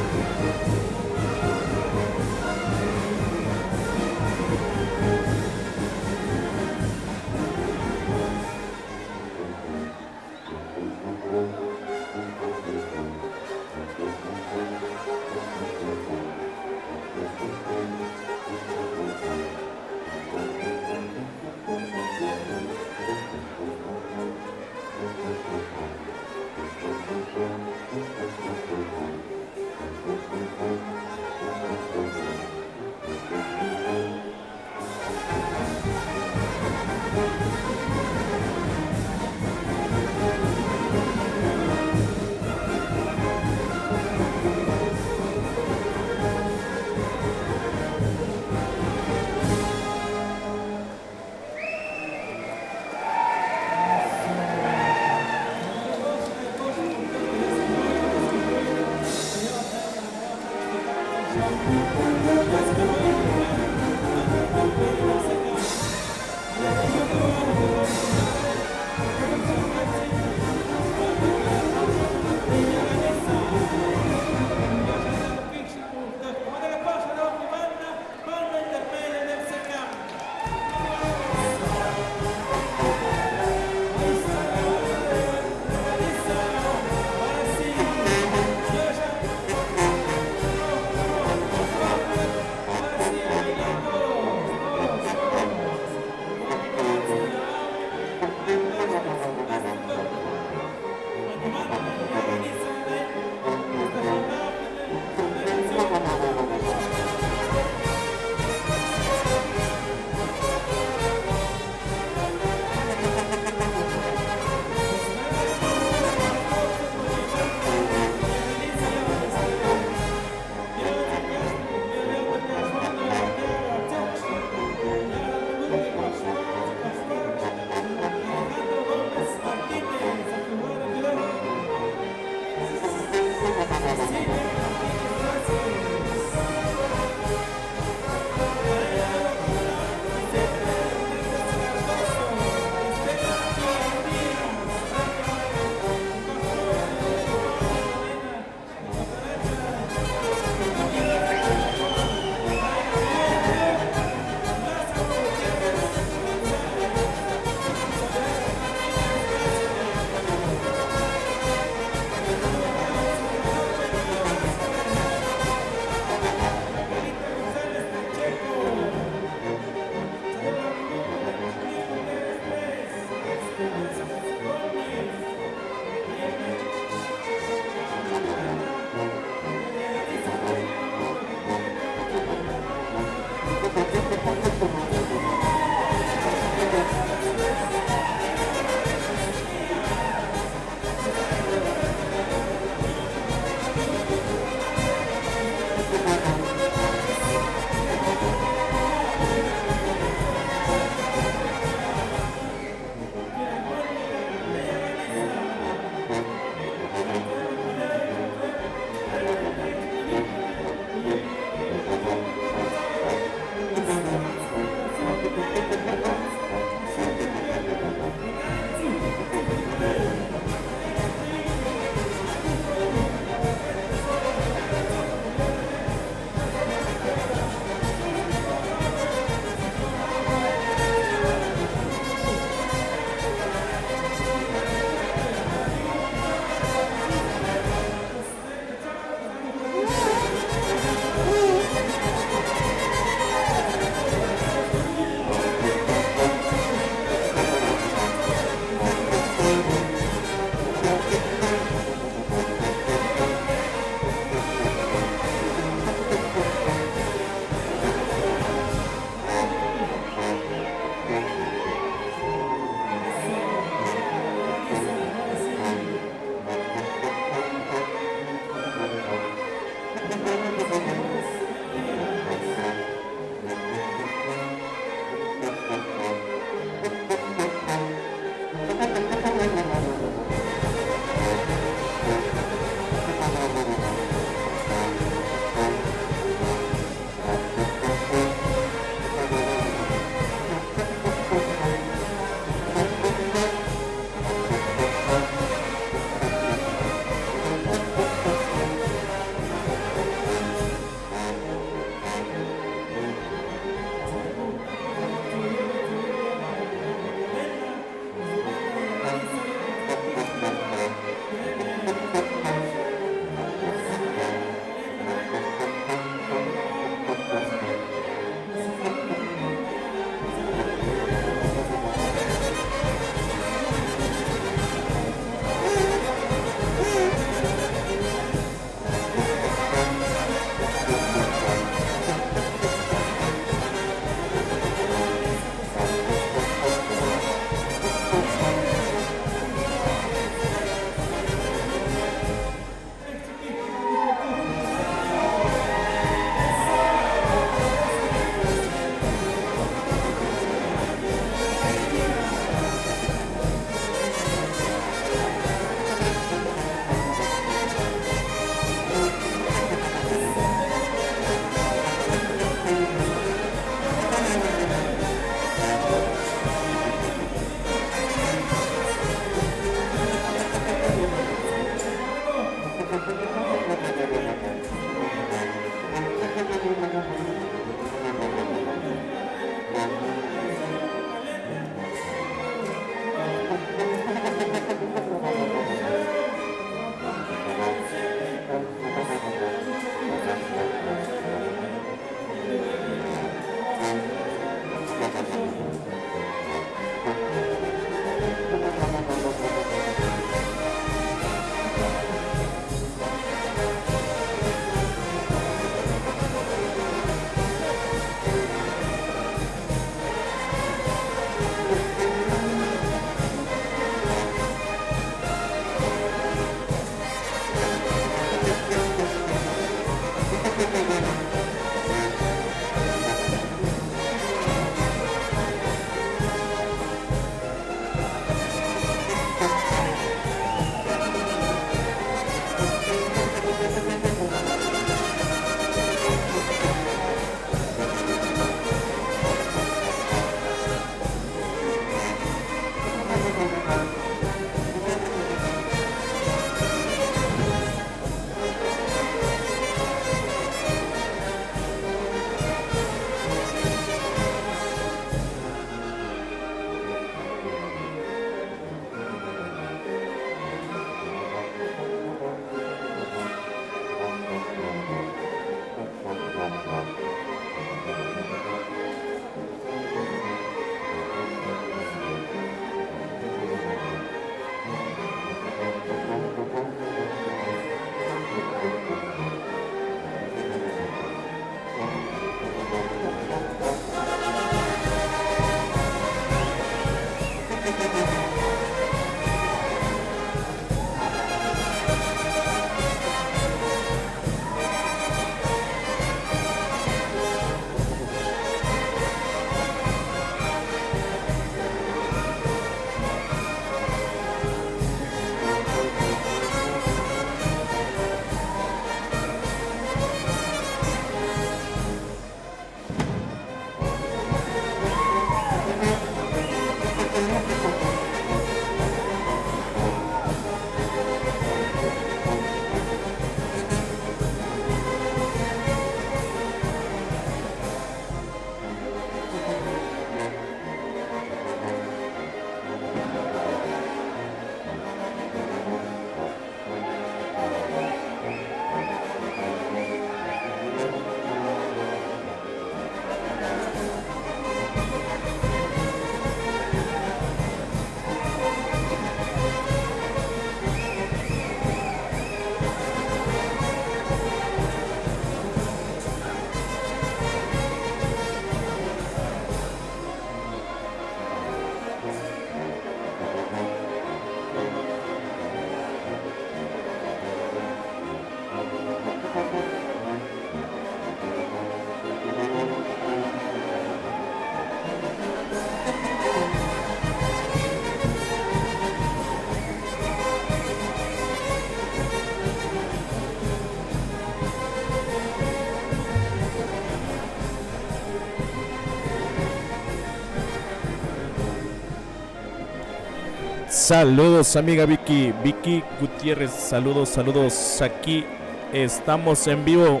Saludos, amiga Vicky. Vicky Gutiérrez, saludos. Aquí estamos en vivo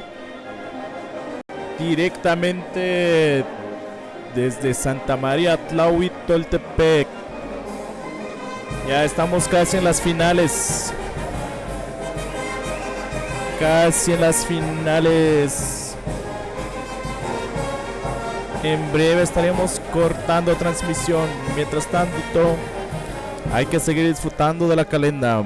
directamente desde Santa María Tlahuitoltepec. Ya estamos casi en las finales. En breve estaremos cortando transmisión. Mientras tanto, hay que seguir disfrutando de la calenda.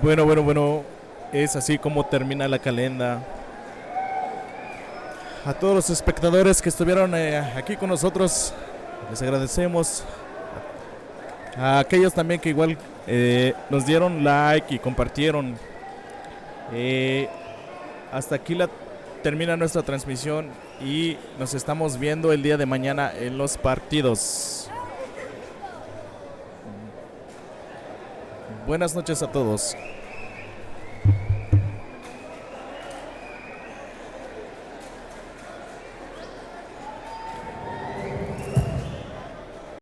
Bueno. Es así como termina la calenda. A todos los espectadores que estuvieron aquí con nosotros, les agradecemos. A aquellos también que igual nos dieron like y compartieron. Hasta aquí termina nuestra transmisión y nos estamos viendo el día de mañana en los partidos. Buenas noches a todos.